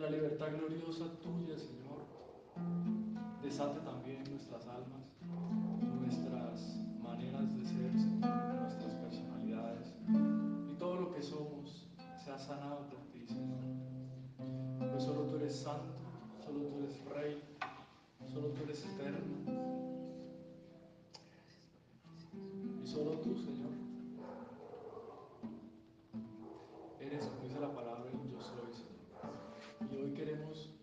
la libertad gloriosa tuya, Señor, desate también nuestras almas, nuestras maneras de ser, Señor, nuestras personalidades y todo lo que somos sea sanado por ti, Señor. Pues solo tú eres santo, solo tú eres rey, solo tú eres eterno y solo tú, Señor, eres, como dice la palabra, el yo soy, Señor. Y hoy queremos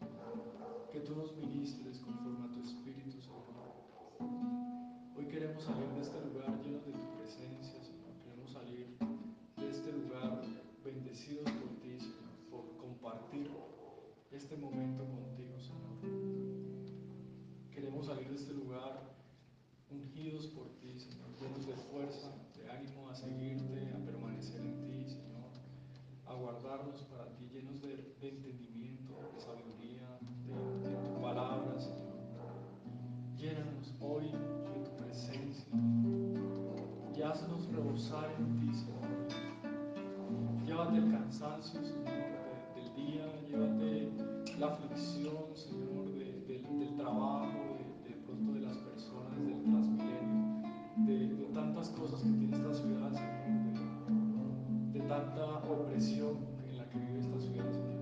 que tú nos ministres conforme a tu Espíritu, Señor. Hoy queremos salir de este lugar llenos de tu presencia, Señor. Queremos salir de este lugar bendecidos por ti, Señor, por compartir este momento contigo, Señor. Queremos salir de este lugar ungidos por ti, Señor, llenos de fuerza, de ánimo a seguirte, a permanecer en ti, Señor, a guardarnos para ti, llenos de entendimiento, de sabiduría, de tu palabra, Señor. Llénanos hoy de tu presencia y haznos rebosar en ti, Señor. Llévate el cansancio, Señor, del día, llévate la aflicción, Señor, del trabajo, de pronto de las personas, del Transmilenio, de tantas cosas que tiene esta ciudad, Señor, de tanta opresión en la que vive esta ciudad, Señor.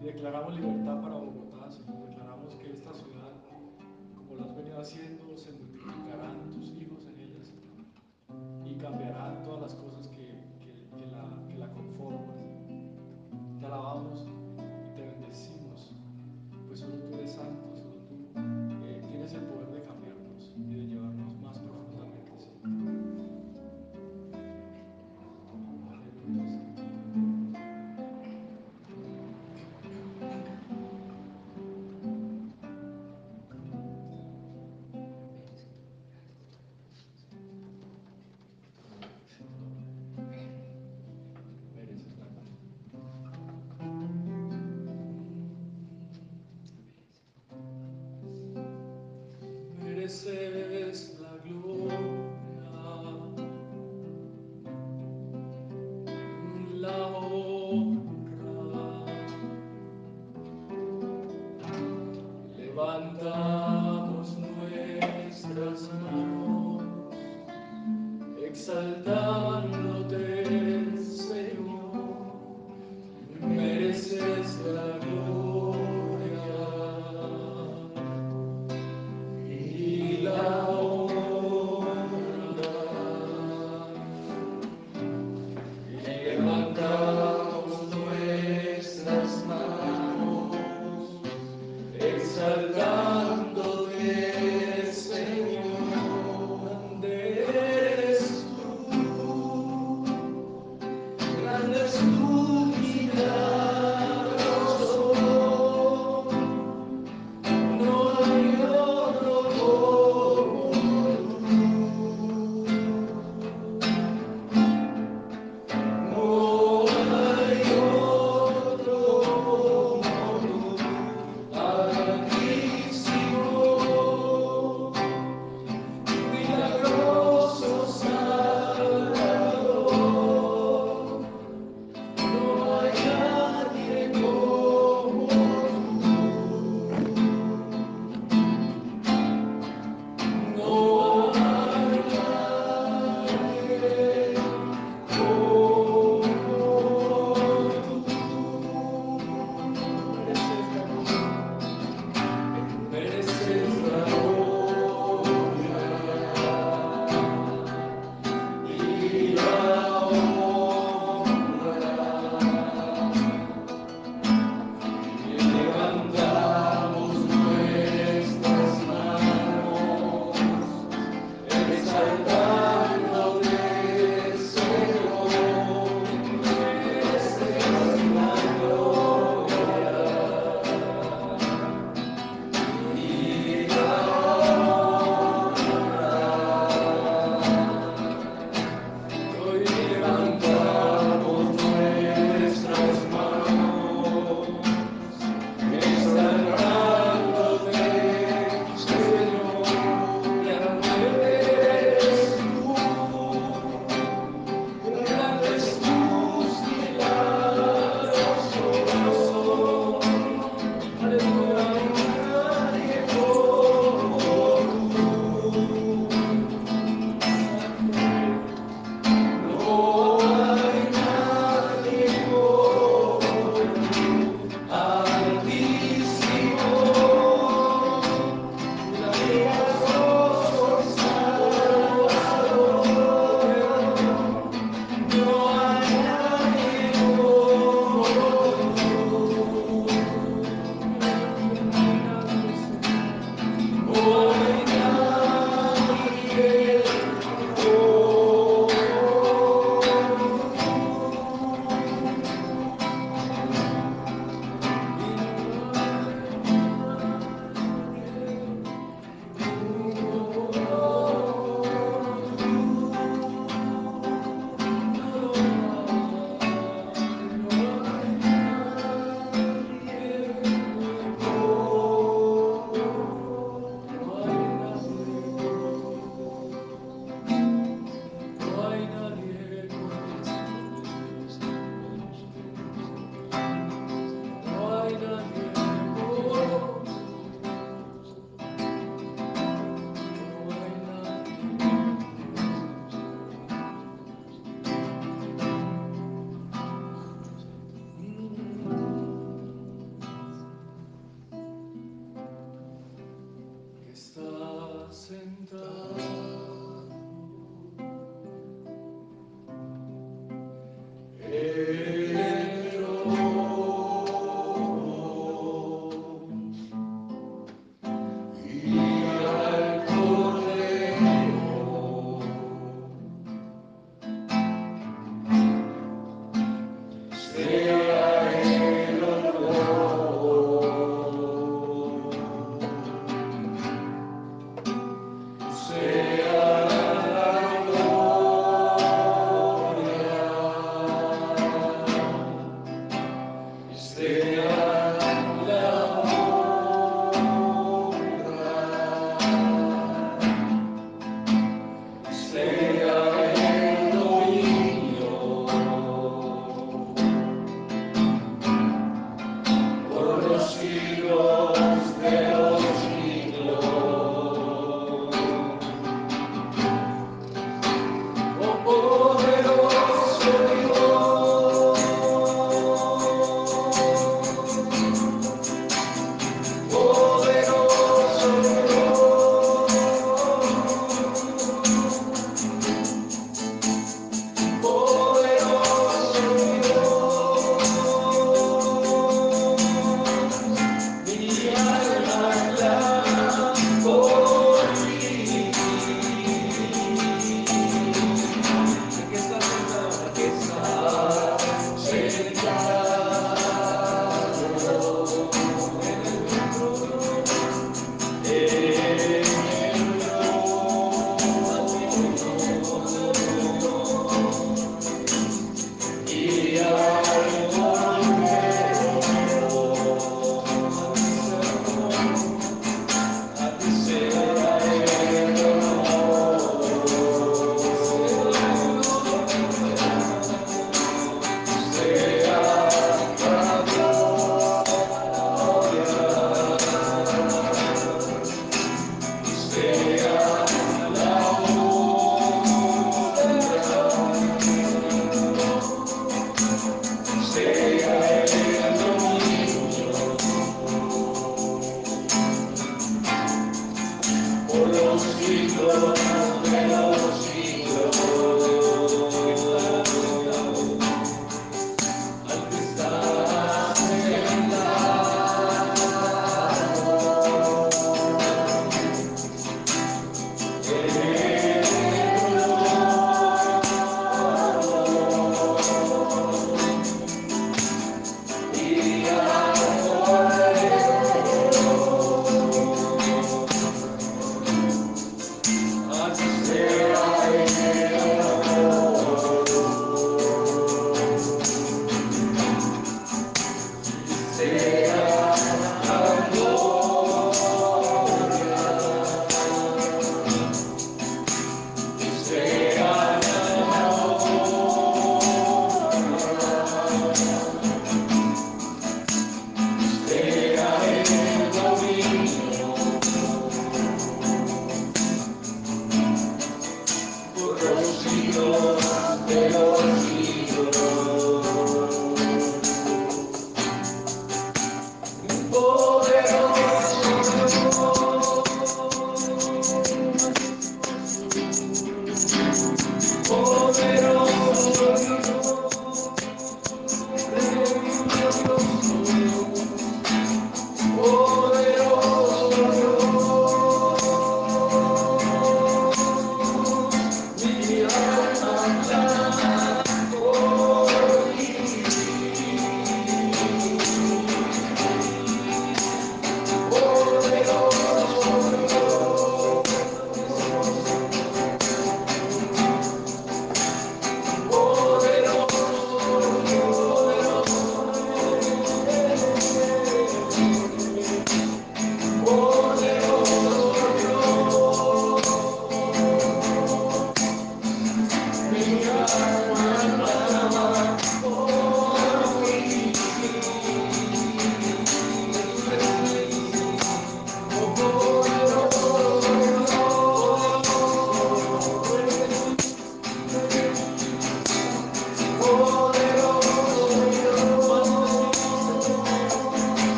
Y declaramos libertad para Bogotá, Señor. Declaramos que esta ciudad, como lo has venido haciendo, se multiplicarán tus hijos en ella, Señor, y cambiarán todas las cosas que la conforman. Te alabamos y te bendecimos, pues solo tú eres santo, solo tú tienes el poder de cambiarnos y de llevarnos más profundamente, Señor. Aleluya, Señor. Mereces la gloria. Mereces la gloria, la honra. Levantamos nuestras manos, exaltándote, Señor. Mereces la gloria y la honra. Levantamos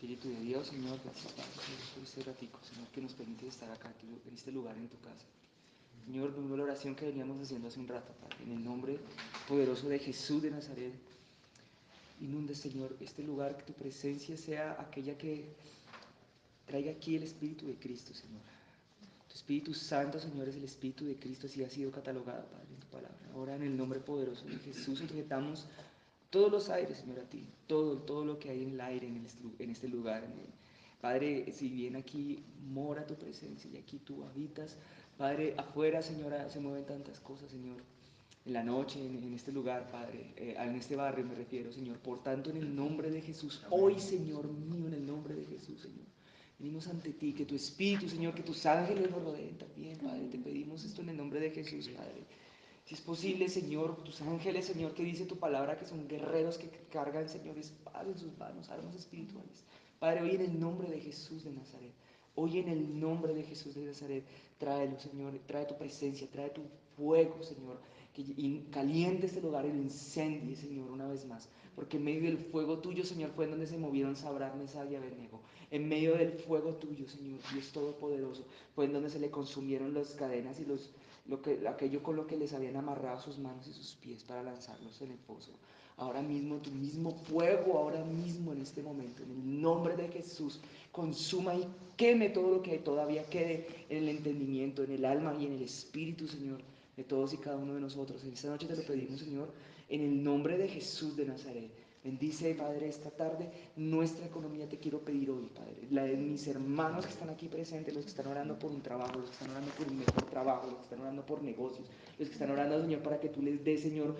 Espíritu de Dios, Señor, gracias por este ratico, Señor, que nos permite estar acá, en este lugar, en tu casa. Señor, vengo la oración que veníamos haciendo hace un rato, Padre, en el nombre poderoso de Jesús de Nazaret. inunde, Señor, este lugar, que tu presencia sea aquella que traiga aquí el Espíritu de Cristo, Señor. Tu Espíritu Santo, Señor, es el Espíritu de Cristo, así ha sido catalogado, Padre, en tu palabra. Ahora, en el nombre poderoso de Jesús, sujetamos todos los aires, Señor, a ti, todo lo que hay en el aire, en este lugar. Padre, si bien aquí mora tu presencia y aquí tú habitas, Padre, afuera, Señora, se mueven tantas cosas, Señor. En la noche, en este lugar, Padre, en este barrio me refiero, Señor. Por tanto, en el nombre de Jesús, hoy, Señor mío, en el nombre de Jesús, Señor. Venimos ante ti, que tu Espíritu, Señor, que tus ángeles nos rodeen también, Padre. Te pedimos esto en el nombre de Jesús, Padre. Si es posible, Señor, tus ángeles, Señor, que dice tu palabra que son guerreros que cargan, Señor, espada en sus manos, armas espirituales. Padre, hoy en el nombre de Jesús de Nazaret, hoy en el nombre de Jesús de Nazaret, tráelo, Señor, trae tu presencia, trae tu fuego, Señor, que caliente este lugar y lo incendie, Señor, una vez más. Porque en medio del fuego tuyo, Señor, fue en donde se movieron Sabrán, Mesach y Abednego. En medio del fuego tuyo, Señor, Dios Todopoderoso, fue en donde se le consumieron las cadenas y aquello con lo que les habían amarrado sus manos y sus pies para lanzarlos en el pozo. Ahora mismo, tu mismo fuego, ahora mismo en este momento, en el nombre de Jesús, consuma y queme todo lo que todavía quede en el entendimiento, en el alma y en el espíritu, Señor, de todos y cada uno de nosotros. En esta noche te lo pedimos, Señor, en el nombre de Jesús de Nazaret. Bendice, Padre, esta tarde nuestra economía. Te quiero pedir hoy, Padre, la de mis hermanos que están aquí presentes, los que están orando por un trabajo, los que están orando por un mejor trabajo, los que están orando por negocios, los que están orando, Señor, para que tú les des, Señor,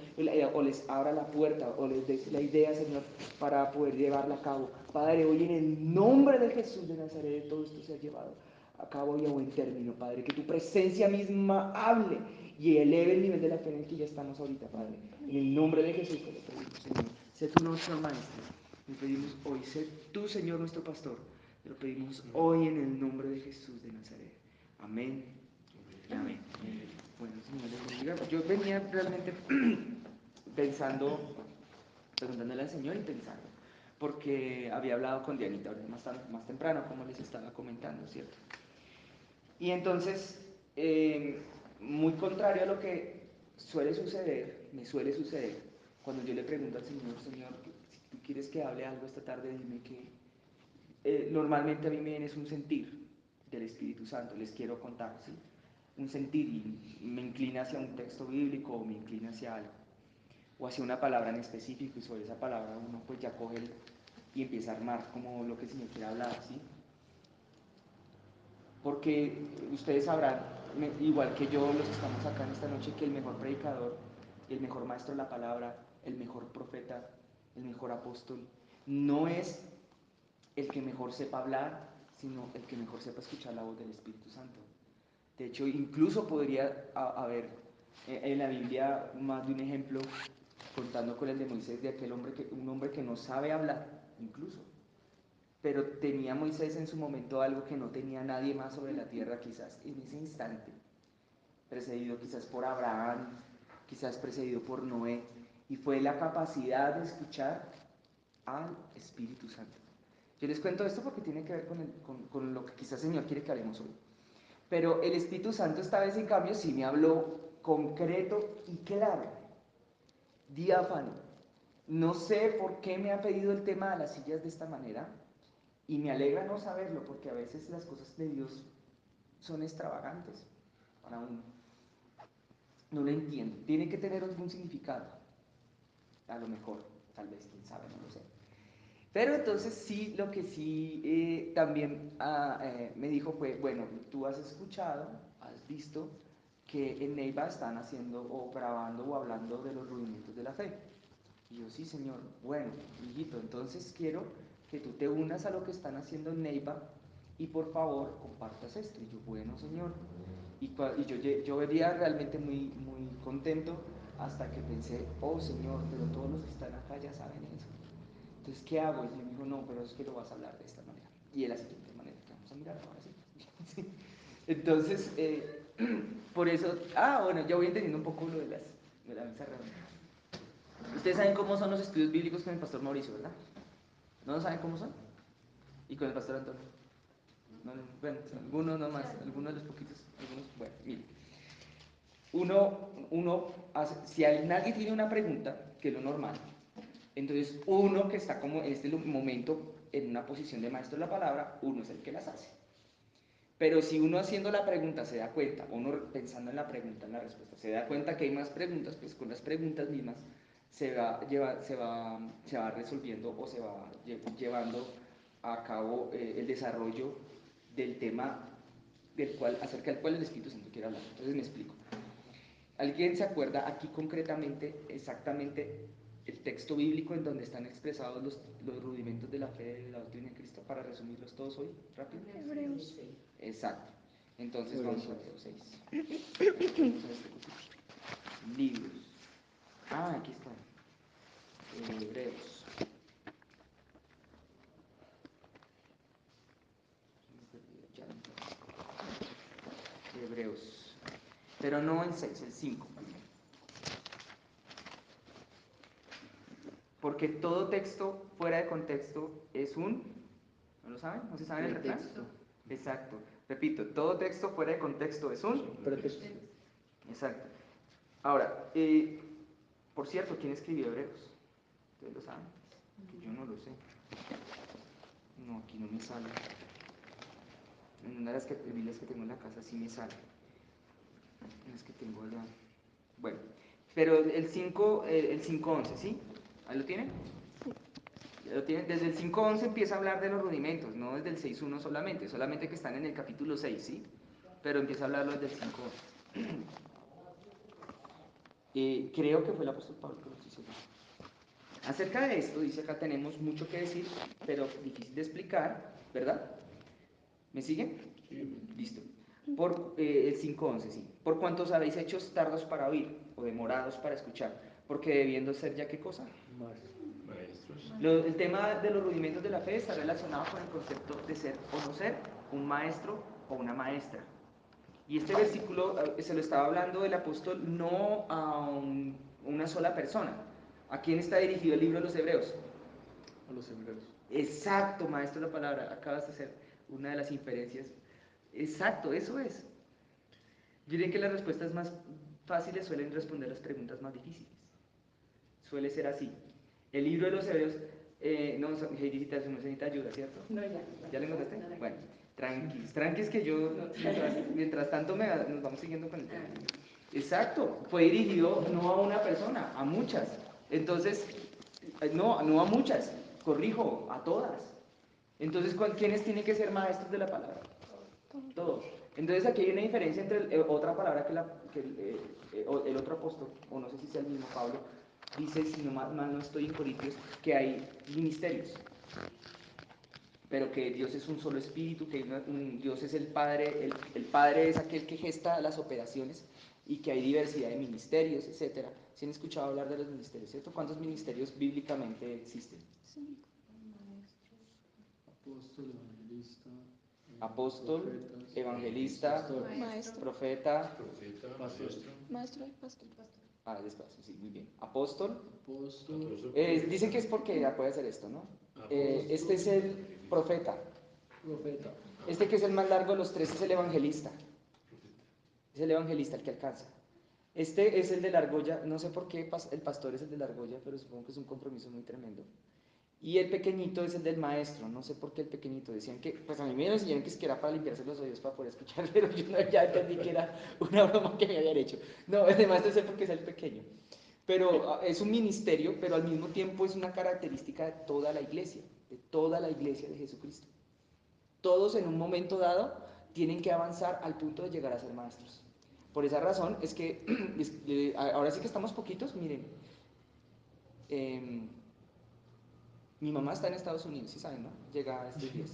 o les abra la puerta, o les des la idea, Señor, para poder llevarla a cabo. Padre, hoy en el nombre de Jesús de Nazaret, todo esto se ha llevado a cabo y a buen término, Padre. Que tu presencia misma hable y eleve el nivel de la fe en el que ya estamos ahorita, Padre. En el nombre de Jesús te lo pedimos, Señor. Sé tú nuestro maestro. Te pedimos hoy, sé tú, Señor, nuestro pastor. Te lo pedimos hoy en el nombre de Jesús de Nazaret. Amén. Amén. Bueno, Señor, les bendiga. Yo venía realmente pensando, preguntándole al Señor y pensando, porque había hablado con Dianita más temprano, como les estaba comentando, ¿cierto? Y entonces, muy contrario a lo que suele suceder, me suele suceder, cuando yo le pregunto al Señor, Señor, si tú quieres que hable algo esta tarde, dime que normalmente a mí me viene es un sentir del Espíritu Santo, les quiero contar, ¿sí? Un sentir y me inclina hacia un texto bíblico o me inclina hacia algo, o hacia una palabra en específico y sobre esa palabra uno pues ya coge y empieza a armar como lo que el Señor quiere hablar, ¿sí? Porque ustedes sabrán, igual que yo, los que estamos acá en esta noche, que el mejor predicador, el mejor maestro de la palabra, el mejor profeta, el mejor apóstol, no es el que mejor sepa hablar, sino el que mejor sepa escuchar la voz del Espíritu Santo. De hecho, incluso podría haber en la Biblia más de un ejemplo, contando con el de Moisés, de aquel hombre un hombre que no sabe hablar, incluso. Pero tenía Moisés en su momento algo que no tenía nadie más sobre la tierra, quizás en ese instante, precedido quizás por Abraham, quizás precedido por Noé, y fue la capacidad de escuchar al Espíritu Santo. Yo les cuento esto porque tiene que ver con lo que quizás el Señor quiere que hablemos hoy. Pero el Espíritu Santo esta vez, en cambio, sí me habló concreto y claro, diáfano. No sé por qué me ha pedido el tema de las sillas de esta manera, y me alegra no saberlo, porque a veces las cosas de Dios son extravagantes para uno. No lo entiendo. Tiene que tener algún significado. A lo mejor, tal vez, quién sabe, no lo sé. Pero entonces sí, lo que sí también me dijo fue, bueno, tú has escuchado, has visto que en Neiva están haciendo o grabando o hablando de los rudimentos de la fe. Y yo, sí, Señor, bueno, hijito, entonces quiero que tú te unas a lo que están haciendo en Neiva y por favor compartas esto. Y yo, bueno, Señor. Y yo venía realmente muy contento hasta que pensé, oh Señor, pero todos los que están acá ya saben eso. Entonces, ¿qué hago? Y él me dijo, no, pero es que lo vas a hablar de esta manera. Y de la siguiente manera, que vamos a mirar ahora sí. Entonces, por eso, bueno, ya voy entendiendo un poco lo de la mesa redonda. Ustedes saben cómo son los estudios bíblicos con el pastor Mauricio, ¿verdad? ¿No saben cómo son? ¿Y con el pastor Antonio? No, bueno, algunos nomás, algunos de los poquitos, algunos, bueno, miren. Uno hace, si nadie tiene una pregunta, que es lo normal, Entonces, uno que está como en este momento en una posición de maestro de la palabra, uno es el que las hace. Pero si uno haciendo la pregunta se da cuenta, uno pensando en la pregunta, en la respuesta, se da cuenta que hay más preguntas, pues con las preguntas mismas se va resolviendo o se va llevando a cabo el desarrollo del tema acerca del cual el Espíritu Santo quiere hablar. Entonces me explico. ¿Alguien se acuerda aquí concretamente, exactamente, el texto bíblico en donde están expresados los rudimentos de la fe de la doctrina de Cristo? Para resumirlos todos hoy, rápido. Hebreos. Exacto. Entonces Hebreos vamos a Hebreos 6. Libros. Ah, aquí está. Hebreos. Hebreos. Pero no el 6, el 5 primero. Porque todo texto fuera de contexto es un... ¿No lo saben? ¿No se saben el refrán? Exacto. Repito, todo texto fuera de contexto es un... Pretexto. Exacto. Ahora, por cierto, ¿quién escribió Hebreos? ¿Ustedes lo saben? Que yo no lo sé. No, aquí no me sale. En una de las Biblias que tengo en la casa sí me sale. En las que tengo allá. Bueno, pero el 5.11, ¿sí? ¿Ahí lo tienen? Lo tienen. Desde el 5.11 empieza a hablar de los rudimentos, no desde el 6.1 solamente que están en el capítulo 6, ¿sí? Pero empieza a hablarlo desde el 5.11. Creo que fue el apóstol Pablo, pero no estoy seguro. Acerca de esto, dice acá, tenemos mucho que decir, pero difícil de explicar, ¿verdad? ¿Me siguen? Sí. Listo. Por el 5.11, sí. Por cuanto os habéis hecho tardos para oír, o demorados para escuchar, porque debiendo ser ya qué cosa. Maestros. El tema de los rudimentos de la fe está relacionado con el concepto de ser o no ser un maestro o una maestra. Y este versículo se lo estaba hablando el apóstol no a una sola persona. ¿A quién está dirigido el libro de los Hebreos? A los hebreos. Exacto, maestro de la palabra. Acabas de hacer una de las inferencias. Exacto, eso es. Yo diría que las respuestas más fáciles suelen responder las preguntas más difíciles. Suele ser así. El libro de los Hebreos, no, Heidi, no necesita ayuda, ¿cierto? No, ya. ¿Ya le encontraste? Bueno, tranquis que yo, mientras tanto nos vamos siguiendo con el tema. Exacto, fue dirigido no a una persona, a muchas. Entonces, no a muchas, corrijo, a todas. Entonces, ¿quiénes tienen que ser maestros de la palabra? Todos. Entonces, aquí hay una diferencia entre otra palabra que el otro apóstol, o no sé si sea el mismo Pablo, dice, si no mal no estoy en Corintios, que hay ministerios. Pero que Dios es un solo espíritu, que Dios es el Padre, el Padre es aquel que gesta las operaciones y que hay diversidad de ministerios, etc. ¿Sí han escuchado hablar de los ministerios, cierto? ¿Cuántos ministerios bíblicamente existen? Apóstol, evangelista. Apóstol, Profetas, evangelista, pastor. Maestro. profeta. Pastor. Maestro y pastor. Despacio, sí, muy bien. Apóstol. Apóstol. Dicen que es porque puede hacer esto, ¿no? Apóstol. Este es el profeta. Profeta. Este que es el más largo de los tres es el evangelista. Es el evangelista el que alcanza. Este es el de la argolla. No sé por qué el pastor es el de la argolla, pero supongo que es un compromiso muy tremendo. Y el pequeñito es el del maestro. No sé por qué el pequeñito. Decían que, pues a mí me enseñaron que es que era para limpiarse los oídos para poder escuchar, pero yo ya entendí que era una broma que me habían hecho. No, el de maestro sé porque es el pequeño. Pero es un ministerio, pero al mismo tiempo es una característica de toda la iglesia de Jesucristo. Todos en un momento dado tienen que avanzar al punto de llegar a ser maestros. Por esa razón es que, ahora sí que estamos poquitos, miren, mi mamá está en Estados Unidos, ¿sí saben, no? Llega estos días.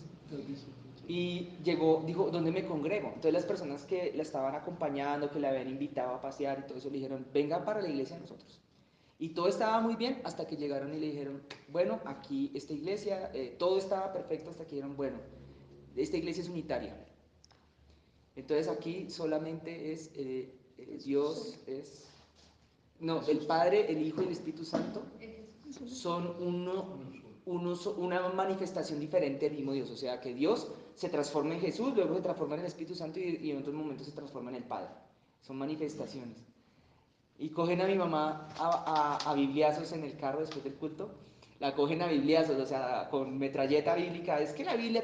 Y llegó, dijo, ¿dónde me congrego? Entonces las personas que la estaban acompañando, que la habían invitado a pasear y todo eso, le dijeron, venga para la iglesia de nosotros. Y todo estaba muy bien hasta que llegaron y le dijeron, bueno, aquí esta iglesia, todo estaba perfecto hasta que dijeron, bueno, esta iglesia es unitaria. Entonces aquí solamente es Dios es... No, el Padre, el Hijo y el Espíritu Santo son una manifestación diferente del mismo Dios. O sea que Dios se transforma en Jesús, luego se transforma en el Espíritu Santo y en otros momentos se transforma en el Padre. Son manifestaciones. Y cogen a mi mamá a bibliazos en el carro después del culto la cogen a bibliazos, o sea, con metralleta bíblica, es que la Biblia,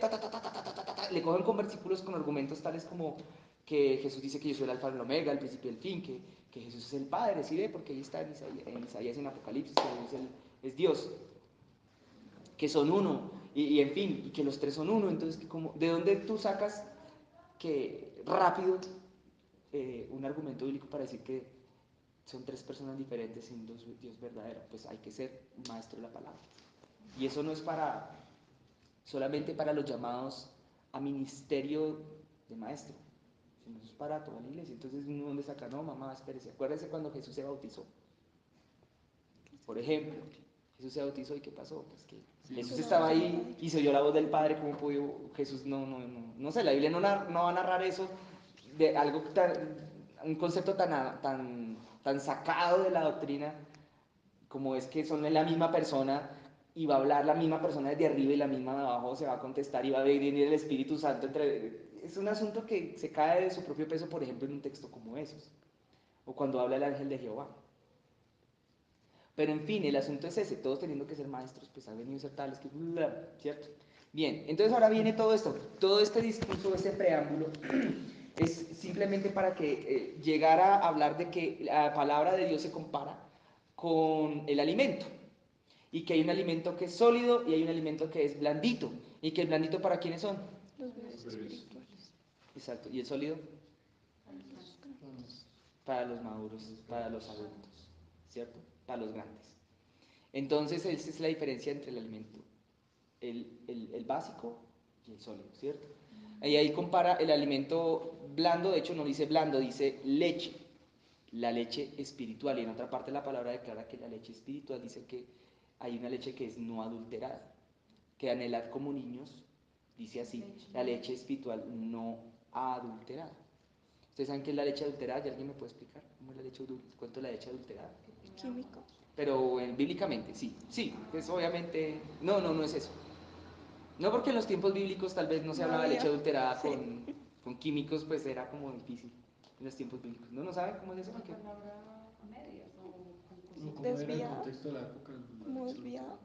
le cogen con versículos con argumentos tales como que Jesús dice que yo soy el alfa y el omega, el principio y el fin, que Jesús es el Padre, ¿sí ve? Porque ahí está en Isaías, en Apocalipsis, que Jesús es Dios, que son uno, y en fin, y que los tres son uno. Entonces, ¿de dónde tú sacas que rápido un argumento bíblico para decir que son tres personas diferentes sin Dios verdadero? Pues hay que ser un maestro de la palabra. Y eso no es solamente para los llamados a ministerio de maestro, sino es para toda la iglesia. Entonces, ¿uno dónde saca? No, mamá, espérese. Acuérdense cuando Jesús se bautizó. Por ejemplo, Jesús se bautizó y ¿qué pasó? Pues que Jesús estaba ahí y se oyó la voz del Padre. ¿Cómo pudo Jesús? No sé, la Biblia no va a narrar eso de algo un concepto tan sacado de la doctrina como es que son la misma persona y va a hablar la misma persona desde arriba y la misma de abajo se va a contestar y va a venir el Espíritu Santo Es un asunto que se cae de su propio peso, por ejemplo, en un texto como esos, o cuando habla el ángel de Jehová. Pero en fin, el asunto es ese, todos teniendo que ser maestros, pues han venido a ser tales que... ¿Cierto? Bien, entonces ahora viene todo esto, todo este discurso, este preámbulo, es simplemente para que llegara a hablar de que la palabra de Dios se compara con el alimento, y que hay un alimento que es sólido y hay un alimento que es blandito, y que el blandito ¿para quiénes son? Los bebés espirituales. Exacto, y el sólido para los maduros, para los adultos, ¿cierto? Para los grandes. Entonces, esa es la diferencia entre el alimento, el básico y el sólido, ¿cierto? Y ahí compara el alimento blando, de hecho no dice blando, dice leche, la leche espiritual. Y en otra parte la palabra declara que la leche espiritual dice que hay una leche que es no adulterada, que anhelad como niños, dice así, la leche espiritual no adulterada. ¿Ustedes saben qué es la leche adulterada? ¿Y alguien me puede explicar cómo es la leche adulterada? ¿Cuánto es la leche adulterada? Químicos. Pero bíblicamente, sí, pues obviamente, no es eso. No, porque en los tiempos bíblicos tal vez no se hablaba de leche adulterada Sí. con químicos, pues era como difícil en los tiempos bíblicos. ¿No saben cómo es eso? Una palabra a medias o con No, cosas ¿cómo era el Desviada. contexto de la época? Como desviada.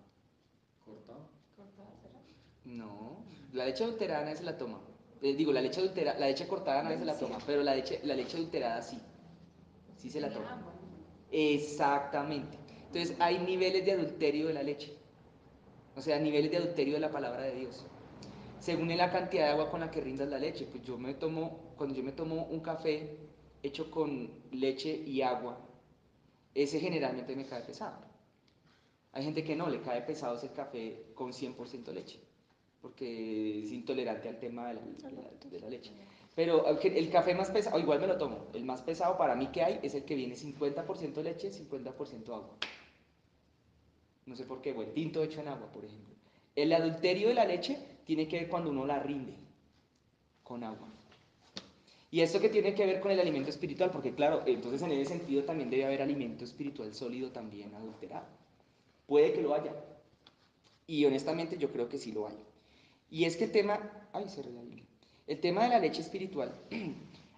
¿Cortado? cortadas, ¿será? No, la leche adulterada nadie se la toma. Digo, la leche cortada nadie se la toma, pero la leche adulterada sí se la Tenía toma. agua, ¿no? Exactamente. Entonces hay niveles de adulterio de la leche, o sea, niveles de adulterio de la palabra de Dios. Según la cantidad de agua con la que rindas la leche, pues cuando yo me tomo un café hecho con leche y agua, ese generalmente me cae pesado. Hay gente que no, le cae pesado ese café con 100% leche, porque es intolerante al tema de la leche. Pero el café más pesado, igual me lo tomo, el más pesado para mí que hay es el que viene 50% leche, 50% agua. No sé por qué, o el tinto hecho en agua, por ejemplo. El adulterio de la leche tiene que ver cuando uno la rinde con agua. Y esto que tiene que ver con el alimento espiritual, porque claro, entonces en ese sentido también debe haber alimento espiritual sólido también adulterado. Puede que lo haya. Y honestamente yo creo que sí lo hay. Y es que el tema, ay, cerré la Biblia. El tema de la leche espiritual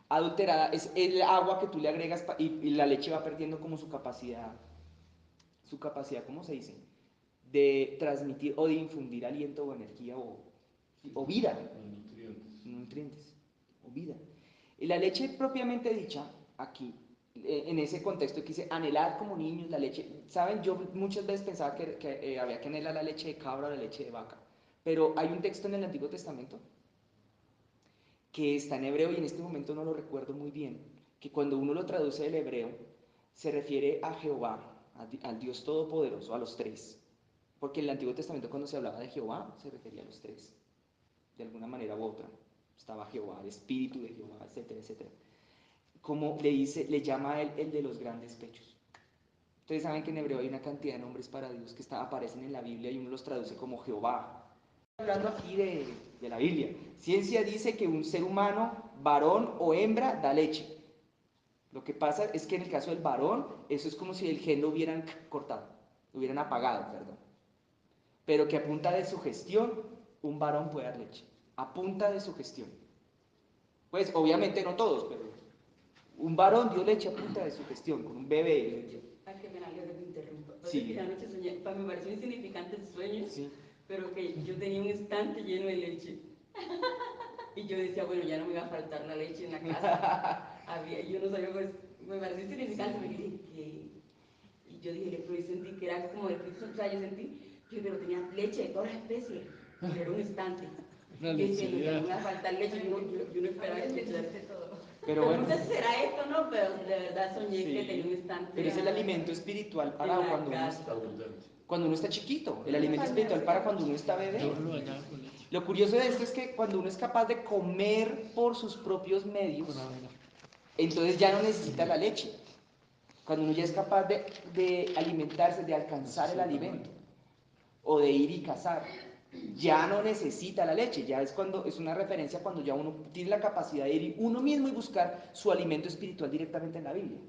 adulterada es el agua que tú le agregas y la leche va perdiendo como su capacidad, ¿cómo se dice? De transmitir o de infundir aliento o energía o vida. Nutrientes o vida. Y la leche propiamente dicha, aquí, en ese contexto que dice anhelad como niños la leche, ¿saben? Yo muchas veces pensaba que había que anhelar la leche de cabra o la leche de vaca, pero hay un texto en el Antiguo Testamento que está en hebreo y en este momento no lo recuerdo muy bien, que cuando uno lo traduce del hebreo se refiere a Jehová, al Dios Todopoderoso, a los tres, porque en el Antiguo Testamento cuando se hablaba de Jehová se refería a los tres, de alguna manera u otra. Estaba Jehová, el Espíritu de Jehová, etcétera, etcétera. Como le llama a él el de los grandes pechos. Ustedes saben que en hebreo hay una cantidad de nombres para Dios que aparecen en la Biblia y uno los traduce como Jehová. Hablando aquí de la Biblia. Ciencia dice que un ser humano, varón o hembra, da leche. Lo que pasa es que en el caso del varón, eso es como si el gen lo hubieran cortado, lo hubieran apagado, perdón. Pero que a punta de su gestión, un varón puede dar leche. A punta de su gestión. Pues obviamente no todos, pero un varón dio leche a punta de su gestión, con un bebé. Ay, qué pena que te interrumpa. Sí. que anoche soñé, me pareció insignificante el sueño, Sí. pero que yo tenía un estante lleno de leche. Y yo decía, bueno, ya no me va a faltar la leche en la casa. Yo no sabía, pues, me pareció insignificante, me dije, ¿qué? Y yo dije, pero yo sentí que era como de Cristo, o sea, yo sentí, pero tenía leche de todas las especies, pero era un estante. Una Y yo decía, no, ya lechería. no me va a faltar leche, yo no esperaba escuchar. Pero bueno, No sé si será esto, ¿no? Pero de verdad soñé sí. que tenía un estante. Pero es el alimento espiritual para en la cuando uno, casa. cuando uno está chiquito, el alimento espiritual para cuando uno está bebé. Yo lo bañaba con leche. Lo curioso de esto es que cuando uno es capaz de comer por sus propios medios, Con avena. entonces ya no necesita la leche. Cuando uno ya es capaz de alimentarse, de alcanzar el alimento, o de ir y cazar, ya no necesita la leche. Ya es cuando es una referencia cuando ya uno tiene la capacidad de ir uno mismo y buscar su alimento espiritual directamente en la Biblia,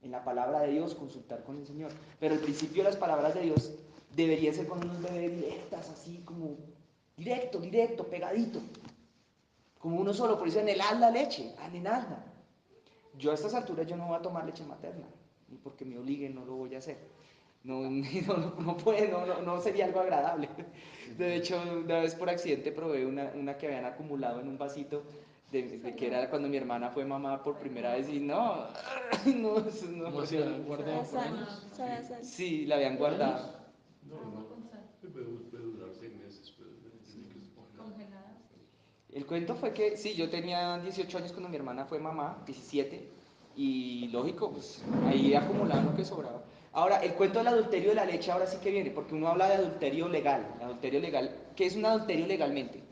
en la palabra de Dios, consultar con el Señor. Pero al principio las palabras de Dios deberían ser cuando uno bebe directas, así como directo, pegadito, como uno solo. Por eso anhelad la leche, anheladla. Yo a estas alturas yo no voy a tomar leche materna, ni porque me obliguen, no lo voy a hacer. No puede, no sería algo agradable. De hecho, una vez por accidente probé una que habían acumulado en un vasito de que era cuando mi hermana fue mamá por primera vez y no, eso no. ¿Cómo se la han guardado por Sal, años? sal, sal. Sí, la habían guardado. Agua con sal. Puede durar 6 meses, pero tiene que esponjar. Congelada. El cuento fue que sí, yo tenía 18 años cuando mi hermana fue mamá, 17, y lógico, pues ahí acumulaban lo que sobraba. Ahora, el cuento del adulterio de la leche ahora sí que viene, porque uno habla de adulterio legal. Adulterio legal, ¿qué es un adulterio legalmente?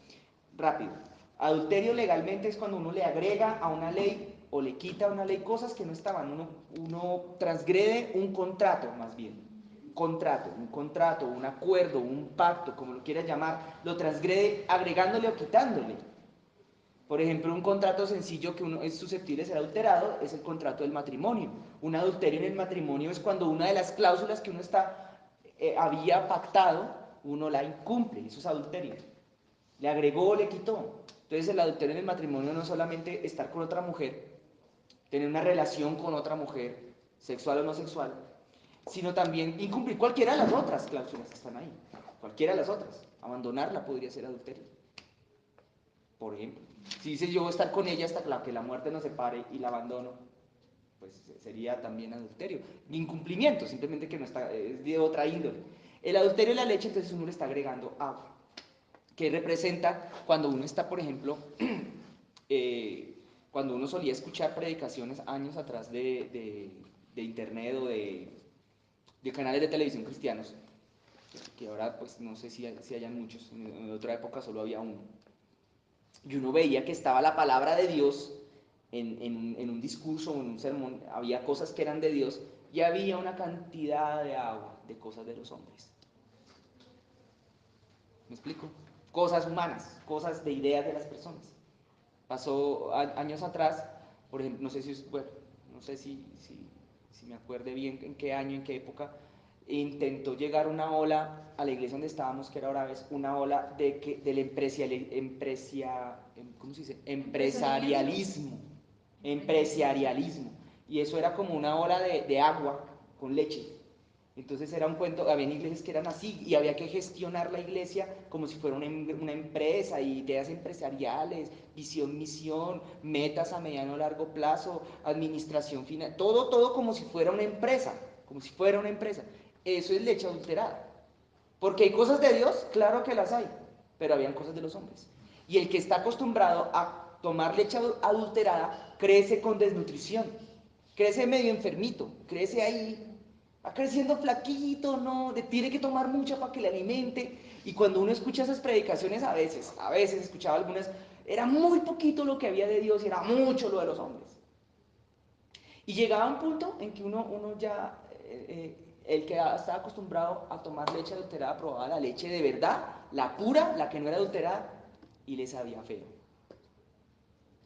Rápido. Adulterio legalmente es cuando uno le agrega a una ley o le quita a una ley cosas que no estaban. Uno transgrede un contrato, más bien. Un contrato, un acuerdo, un pacto, como lo quieras llamar, lo transgrede agregándole o quitándole. Por ejemplo, un contrato sencillo que uno es susceptible de ser adulterado es el contrato del matrimonio. Un adulterio en el matrimonio es cuando una de las cláusulas que uno había pactado, uno la incumple, eso es adulterio. Le agregó o le quitó. Entonces el adulterio en el matrimonio no es solamente estar con otra mujer, tener una relación con otra mujer, sexual o no sexual, sino también incumplir cualquiera de las otras cláusulas que están ahí. Cualquiera de las otras. Abandonarla podría ser adulterio. Por ejemplo. Si dice yo voy a estar con ella hasta que la muerte nos separe y la abandono, pues sería también adulterio. Incumplimiento, simplemente que no está, es de otra índole. El adulterio de la leche, entonces uno le está agregando agua, que representa cuando uno está, por ejemplo, cuando uno solía escuchar predicaciones años atrás de internet o de canales de televisión cristianos, que ahora pues no sé si hayan muchos, en otra época solo había uno. Y uno veía que estaba la palabra de Dios en un discurso o en un sermón, había cosas que eran de Dios y había una cantidad de agua de cosas de los hombres. ¿Me explico? Cosas humanas, cosas de ideas de las personas. Pasó años atrás, por ejemplo, no sé si me acuerde bien en qué año, en qué época, intentó llegar una ola a la iglesia donde estábamos, que era Oraves, una ola del ¿cómo se dice? Empresarialismo. Y eso era como una ola de agua con leche. Entonces era un cuento, había iglesias que eran así y había que gestionar la iglesia como si fuera una empresa, ideas empresariales, visión, misión, metas a mediano o largo plazo, administración final, todo como si fuera una empresa, como si fuera una empresa. Eso es leche adulterada. Porque hay cosas de Dios, claro que las hay, pero habían cosas de los hombres. Y el que está acostumbrado a tomar leche adulterada crece con desnutrición, crece medio enfermito, crece ahí, va creciendo flaquito, no, tiene que tomar mucha para que le alimente. Y cuando uno escucha esas predicaciones, a veces escuchaba algunas, era muy poquito lo que había de Dios y era mucho lo de los hombres. Y llegaba un punto en que uno ya, el que estaba acostumbrado a tomar leche adulterada, probaba la leche de verdad, la pura, la que no era adulterada, y le sabía feo.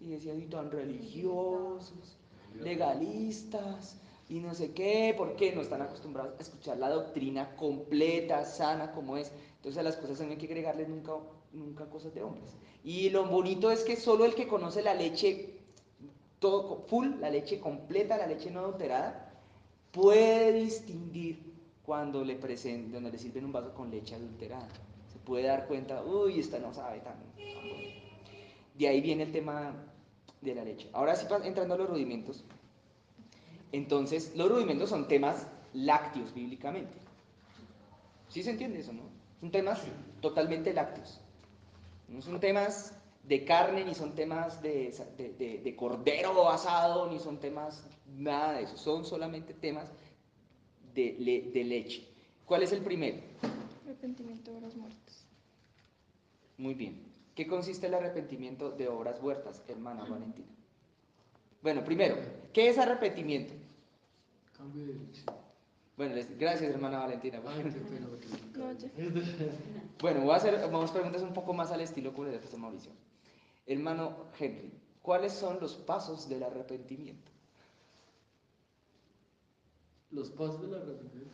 Y decían, y tan religiosos, legalistas, y no sé qué, ¿por qué? No están acostumbrados a escuchar la doctrina completa, sana como es. Entonces a las cosas no hay que agregarle nunca cosas de hombres. Y lo bonito es que solo el que conoce la leche todo full, la leche completa, la leche no adulterada, puede distinguir cuando donde le sirven un vaso con leche adulterada. Se puede dar cuenta, uy, esta no sabe tan bueno. De ahí viene el tema de la leche. Ahora sí, entrando a los rudimentos. Entonces, los rudimentos son temas lácteos bíblicamente. ¿Sí se entiende eso, no? Son temas totalmente lácteos. No son temas de carne, ni son temas de cordero asado, ni son temas nada de eso. Son solamente temas de leche. ¿Cuál es el primero? Arrepentimiento de obras muertas. Muy bien. ¿Qué consiste el arrepentimiento de obras muertas, hermana Valentina? Bueno, primero, ¿qué es arrepentimiento? Cambio de dirección. Bueno, gracias, hermana Valentina. Ay, qué pena. No, ya. Bueno, vamos a preguntas un poco más al estilo como le dio Mauricio. Hermano Henry, ¿cuáles son los pasos del arrepentimiento? Los pasos del arrepentimiento.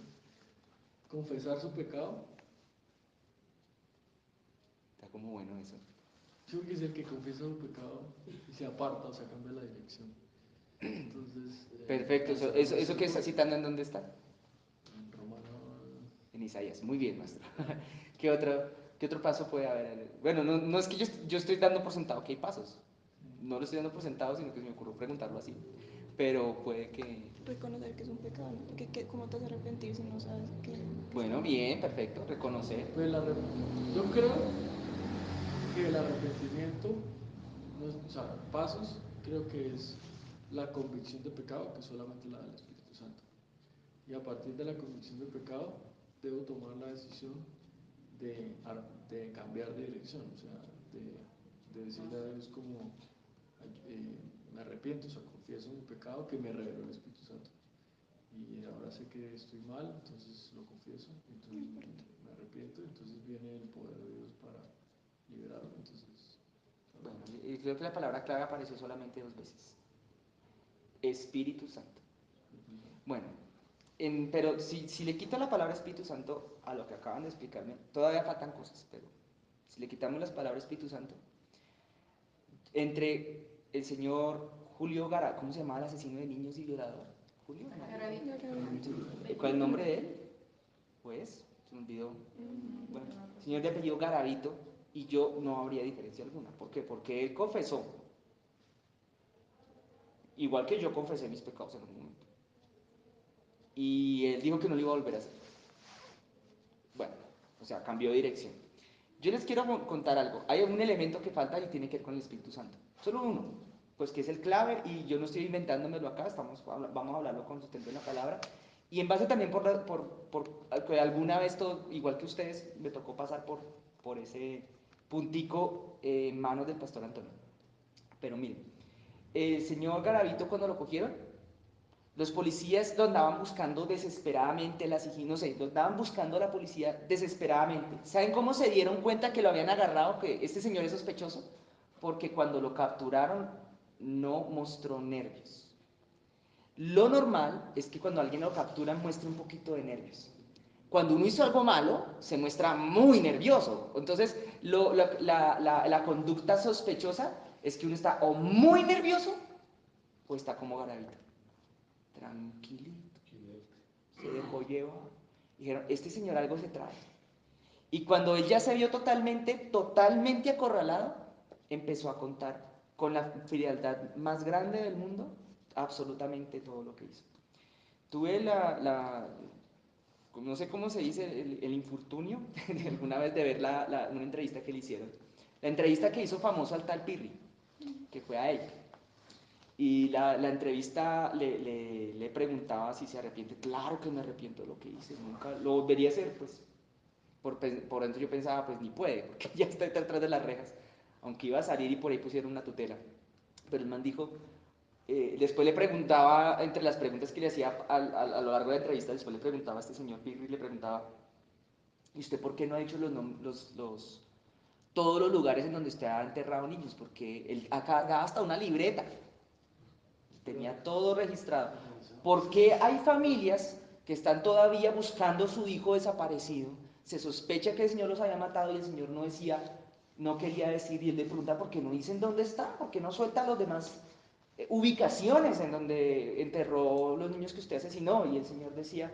Confesar su pecado. Está como bueno eso. Yo creo que es el que confiesa su pecado y se aparta, o sea, cambia la dirección. Entonces. Perfecto, eso que está citando, ¿en dónde está? En Romano. En Isaías. Muy bien, maestro. ¿Qué otro paso puede haber? Bueno, no es que yo estoy dando por sentado que hay pasos. No lo estoy dando por sentado, sino que se me ocurrió preguntarlo así. Pero puede que... Reconocer que es un pecado, ¿no? Porque ¿cómo te vas a arrepentir si no sabes que Bueno, está bien, perfecto. Reconocer. Pues yo creo que el arrepentimiento, o sea, pasos, creo que es la convicción de pecado, que solamente la da el Espíritu Santo. Y a partir de la convicción de pecado, debo tomar la decisión de cambiar de dirección, o sea, de decirle a Dios como me arrepiento, o sea, confieso mi pecado que me reveló el Espíritu Santo. Y ahora sé que estoy mal, entonces lo confieso, entonces me arrepiento, entonces viene el poder de Dios para liberarme. Entonces, Bueno, y creo que la palabra clave apareció solamente 2 veces. Espíritu Santo. Bueno, pero si le quito la palabra Espíritu Santo a lo que acaban de explicarme, todavía faltan cosas, pero si le quitamos las palabras Espíritu Santo, entre el señor Julio Garavito, ¿cómo se llamaba el asesino de niños y violador? ¿Julio? Sí. ¿Cuál es el nombre de él? Pues, se me olvidó. Bueno, señor de apellido Garavito, y yo no habría diferencia alguna. ¿Por qué? Porque él confesó, igual que yo confesé mis pecados en algún momento. Y él dijo que no lo iba a volver a hacer. Bueno, o sea, cambió de dirección. Yo les quiero contar algo. Hay un elemento que falta y tiene que ver con el Espíritu Santo. Solo uno, pues que es el clave, y yo no estoy inventándomelo acá, vamos a hablarlo con sustento en la palabra. Y en base también por que alguna vez, igual que ustedes, me tocó pasar por ese puntico en manos del pastor Antonio. Pero miren, el señor Garavito, cuando lo cogieron, los policías lo andaban buscando desesperadamente, no sé, lo andaban buscando a la policía desesperadamente. ¿Saben cómo se dieron cuenta que lo habían agarrado, que este señor es sospechoso? Porque cuando lo capturaron no mostró nervios. Lo normal es que cuando alguien lo capturan muestre un poquito de nervios. Cuando uno hizo algo malo, se muestra muy nervioso. Entonces, la conducta sospechosa es que uno está o muy nervioso o está como Garavito. Tranquilito. Se dejó llevar. Dijeron, este señor algo se trae. Y cuando él ya se vio totalmente acorralado, empezó a contar con la frialdad más grande del mundo absolutamente todo lo que hizo. Tuve no sé cómo se dice, el infortunio de alguna vez de ver una entrevista que le hicieron. La entrevista que hizo famoso al tal Pirri, que fue a él. Y la entrevista le preguntaba si se arrepiente. Claro que me arrepiento de lo que hice, nunca lo volvería a hacer, pues por dentro yo pensaba, pues ni puede, porque ya está detrás de las rejas, aunque iba a salir y por ahí pusieron una tutela. Pero el man dijo, después le preguntaba, entre las preguntas que le hacía a lo largo de la entrevista, después le preguntaba a este señor Pirri, le preguntaba, ¿y usted por qué no ha dicho todos los lugares en donde usted ha enterrado niños? Porque él ha cargado hasta una libreta. Tenía todo registrado. ¿Por qué hay familias que están todavía buscando a su hijo desaparecido? Se sospecha que el Señor los había matado y el Señor no decía, no quería decir, y él le pregunta, ¿por qué no dicen dónde están? ¿Por qué no sueltan los demás ubicaciones en donde enterró los niños que usted asesinó? Y el Señor decía,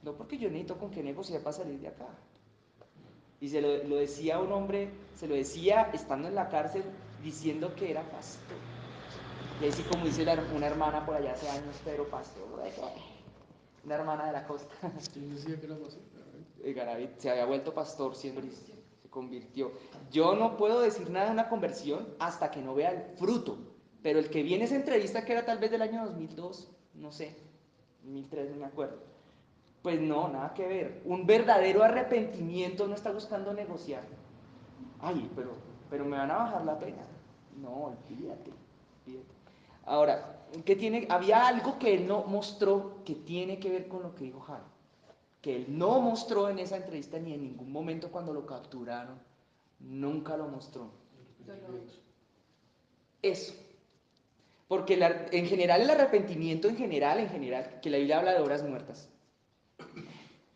no porque yo necesito con qué negociar para salir de acá. Y lo decía un hombre, se lo decía estando en la cárcel, diciendo que era pastor. Y así como dice una hermana por allá hace años, pero pastor, una hermana de la costa. ¿Quién decía que era pastor? Garavit se había vuelto pastor, siempre se convirtió. Yo no puedo decir nada de una conversión hasta que no vea el fruto. Pero el que viene esa entrevista, que era tal vez del año 2002, no sé, 2003, no me acuerdo. Pues no, nada que ver. Un verdadero arrepentimiento no está buscando negociar. Ay, pero me van a bajar la pena. No, olvídate. Ahora, había algo que él no mostró que tiene que ver con lo que dijo Jaime. Que él no mostró en esa entrevista ni en ningún momento cuando lo capturaron. Nunca lo mostró. Eso. Porque en general el arrepentimiento, en general, que la Biblia habla de obras muertas.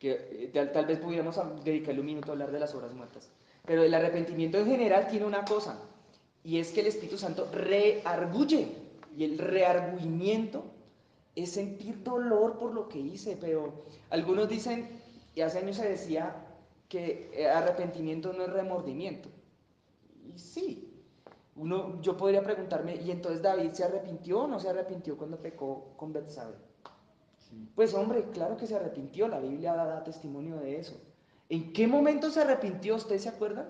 Que tal vez pudiéramos dedicarle un minuto a hablar de las obras muertas. Pero el arrepentimiento en general tiene una cosa, y es que el Espíritu Santo rearguye. Y el reargüimiento es sentir dolor por lo que hice. Pero algunos dicen, y hace años se decía, que arrepentimiento no es remordimiento. Y sí. Yo podría preguntarme, ¿y entonces David se arrepintió o no se arrepintió cuando pecó con Betsabé? Pues hombre, claro que se arrepintió, la Biblia da testimonio de eso. ¿En qué momento se arrepintió? ¿Ustedes se acuerdan?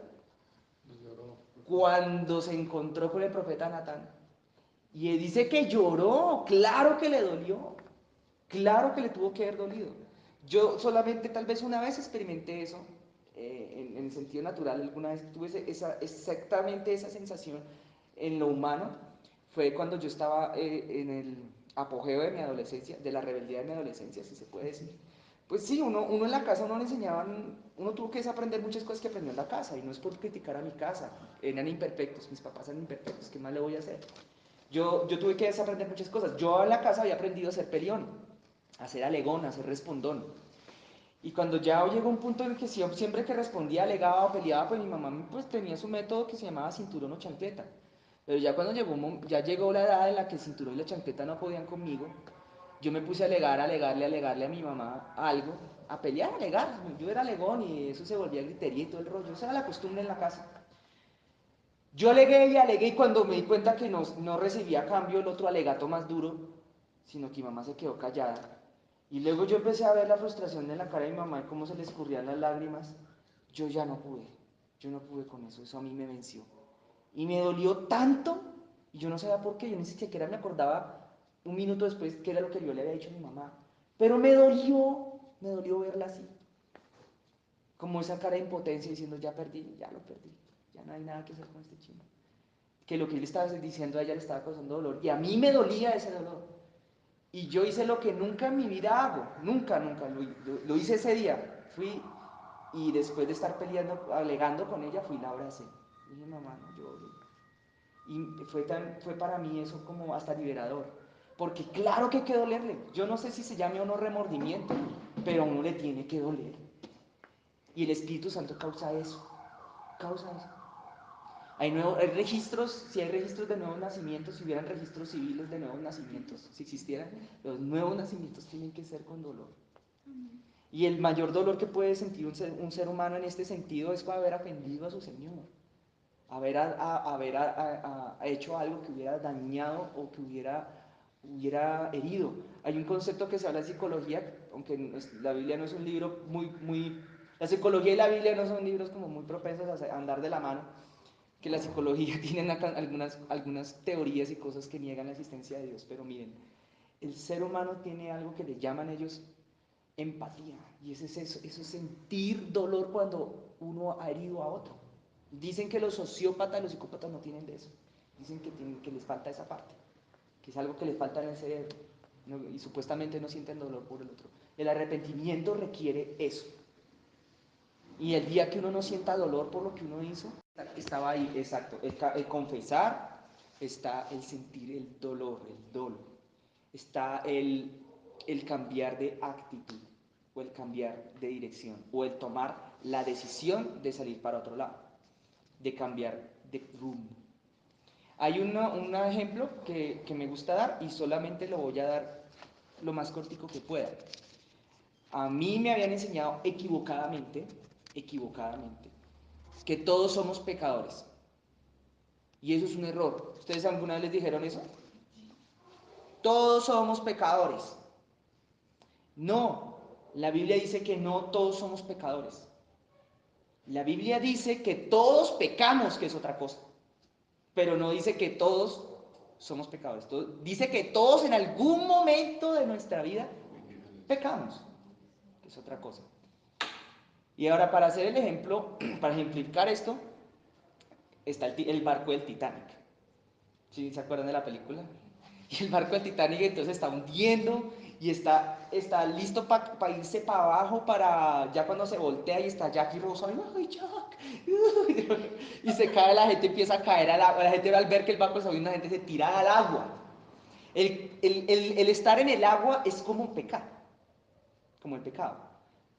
Cuando se encontró con el profeta Natán. Y él dice que lloró, claro que le dolió, claro que le tuvo que haber dolido. Yo solamente tal vez una vez experimenté eso, en el sentido natural, alguna vez tuve exactamente esa sensación en lo humano, fue cuando yo estaba en el apogeo de mi adolescencia, de la rebeldía de mi adolescencia, si se puede decir. Pues sí, uno en la casa, uno le enseñaban, uno tuvo que desaprender muchas cosas que aprendió en la casa, y no es por criticar a mi casa, eran imperfectos, mis papás eran imperfectos, ¿qué más le voy a hacer? Yo tuve que desaprender muchas cosas. Yo en la casa había aprendido a ser peleón, a ser alegón, a ser respondón. Y cuando ya llegó un punto en que siempre que respondía, alegaba o peleaba, pues mi mamá pues, tenía su método que se llamaba cinturón o chancleta. Pero ya cuando ya llegó la edad en la que el cinturón y la chancleta no podían conmigo, yo me puse a alegarle a mi mamá algo, a pelear, a alegar. Yo era alegón y eso se volvía gritería y todo el rollo. Esa era la costumbre en la casa. Yo alegué y cuando me di cuenta que no recibía cambio el otro alegato más duro, sino que mi mamá se quedó callada. Y luego yo empecé a ver la frustración en la cara de mi mamá y cómo se le escurrían las lágrimas. Yo ya no pude, yo no pude con eso a mí me venció. Y me dolió tanto, y yo no sabía por qué, yo ni siquiera me acordaba un minuto después qué era lo que yo le había dicho a mi mamá. Pero me dolió verla así. Como esa cara de impotencia diciendo, ya perdí, ya lo perdí, ya no hay nada que hacer con este chino. Que lo que él estaba diciendo a ella le estaba causando dolor. Y a mí me dolía ese dolor. Y yo hice lo que nunca en mi vida hago, nunca, lo hice ese día. Fui y después de estar peleando, alegando con ella, fui y la abracé. Y dije, mamá, no llores. Y fue para mí eso como hasta liberador. Porque claro que hay que dolerle. Yo no sé si se llame o no remordimiento, pero a uno le tiene que doler. Y el Espíritu Santo causa eso. Causa eso. Hay registros, si hay registros de nuevos nacimientos, si hubieran registros civiles de nuevos nacimientos, si existieran, los nuevos nacimientos tienen que ser con dolor. Y el mayor dolor que puede sentir un ser humano en este sentido es por haber ofendido a su Señor, haber hecho algo que hubiera dañado o que hubiera herido. Hay un concepto que se habla de psicología, aunque la Biblia no es un libro la psicología y la Biblia no son libros como muy propensos a andar de la mano, que la psicología tiene algunas teorías y cosas que niegan la existencia de Dios, pero miren, el ser humano tiene algo que le llaman ellos empatía, y eso es sentir dolor cuando uno ha herido a otro. Dicen que los sociópatas, los psicópatas no tienen de eso, dicen que les falta esa parte, que es algo que les falta en el cerebro, y supuestamente no sienten dolor por el otro. El arrepentimiento requiere eso. Y el día que uno no sienta dolor por lo que uno hizo, estaba ahí, exacto, el confesar, está el sentir el dolor, el dolo, está el cambiar de actitud, o el cambiar de dirección, o el tomar la decisión de salir para otro lado, de cambiar de rumbo. Hay un ejemplo que me gusta dar y solamente lo voy a dar lo más cortico que pueda. A mí me habían enseñado equivocadamente, que todos somos pecadores. Y eso es un error. ¿Ustedes alguna vez les dijeron eso? Todos somos pecadores. No, la Biblia dice que no todos somos pecadores. La Biblia dice que todos pecamos, que es otra cosa. Pero no dice que todos somos pecadores. Dice que todos en algún momento de nuestra vida pecamos, que es otra cosa. Y ahora, para hacer el ejemplo, para ejemplificar esto, está el barco del Titanic. ¿Sí se acuerdan de la película? Y el barco del Titanic entonces está hundiendo y está listo para irse para abajo, para ya cuando se voltea y está Jack y Rosa, ¡ay, Jack! Y se cae, la gente empieza a caer al agua, la gente al ver que el barco está hundiendo, la gente se tira al agua. El estar en el agua es como un pecado, como el pecado.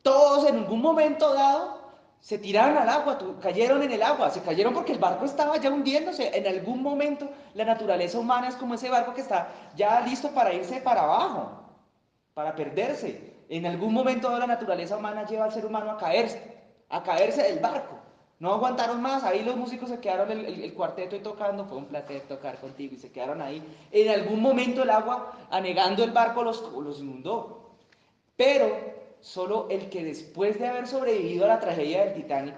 Todos en algún momento dado se tiraron al agua, cayeron en el agua, se cayeron porque el barco estaba ya hundiéndose. En algún momento la naturaleza humana es como ese barco que está ya listo para irse para abajo, para perderse. En algún momento la naturaleza humana lleva al ser humano a caerse del barco. No aguantaron más, ahí los músicos se quedaron, el cuarteto y tocando, fue un placer tocar contigo y se quedaron ahí. En algún momento el agua, anegando el barco, los inundó. Pero solo el que después de haber sobrevivido a la tragedia del Titanic,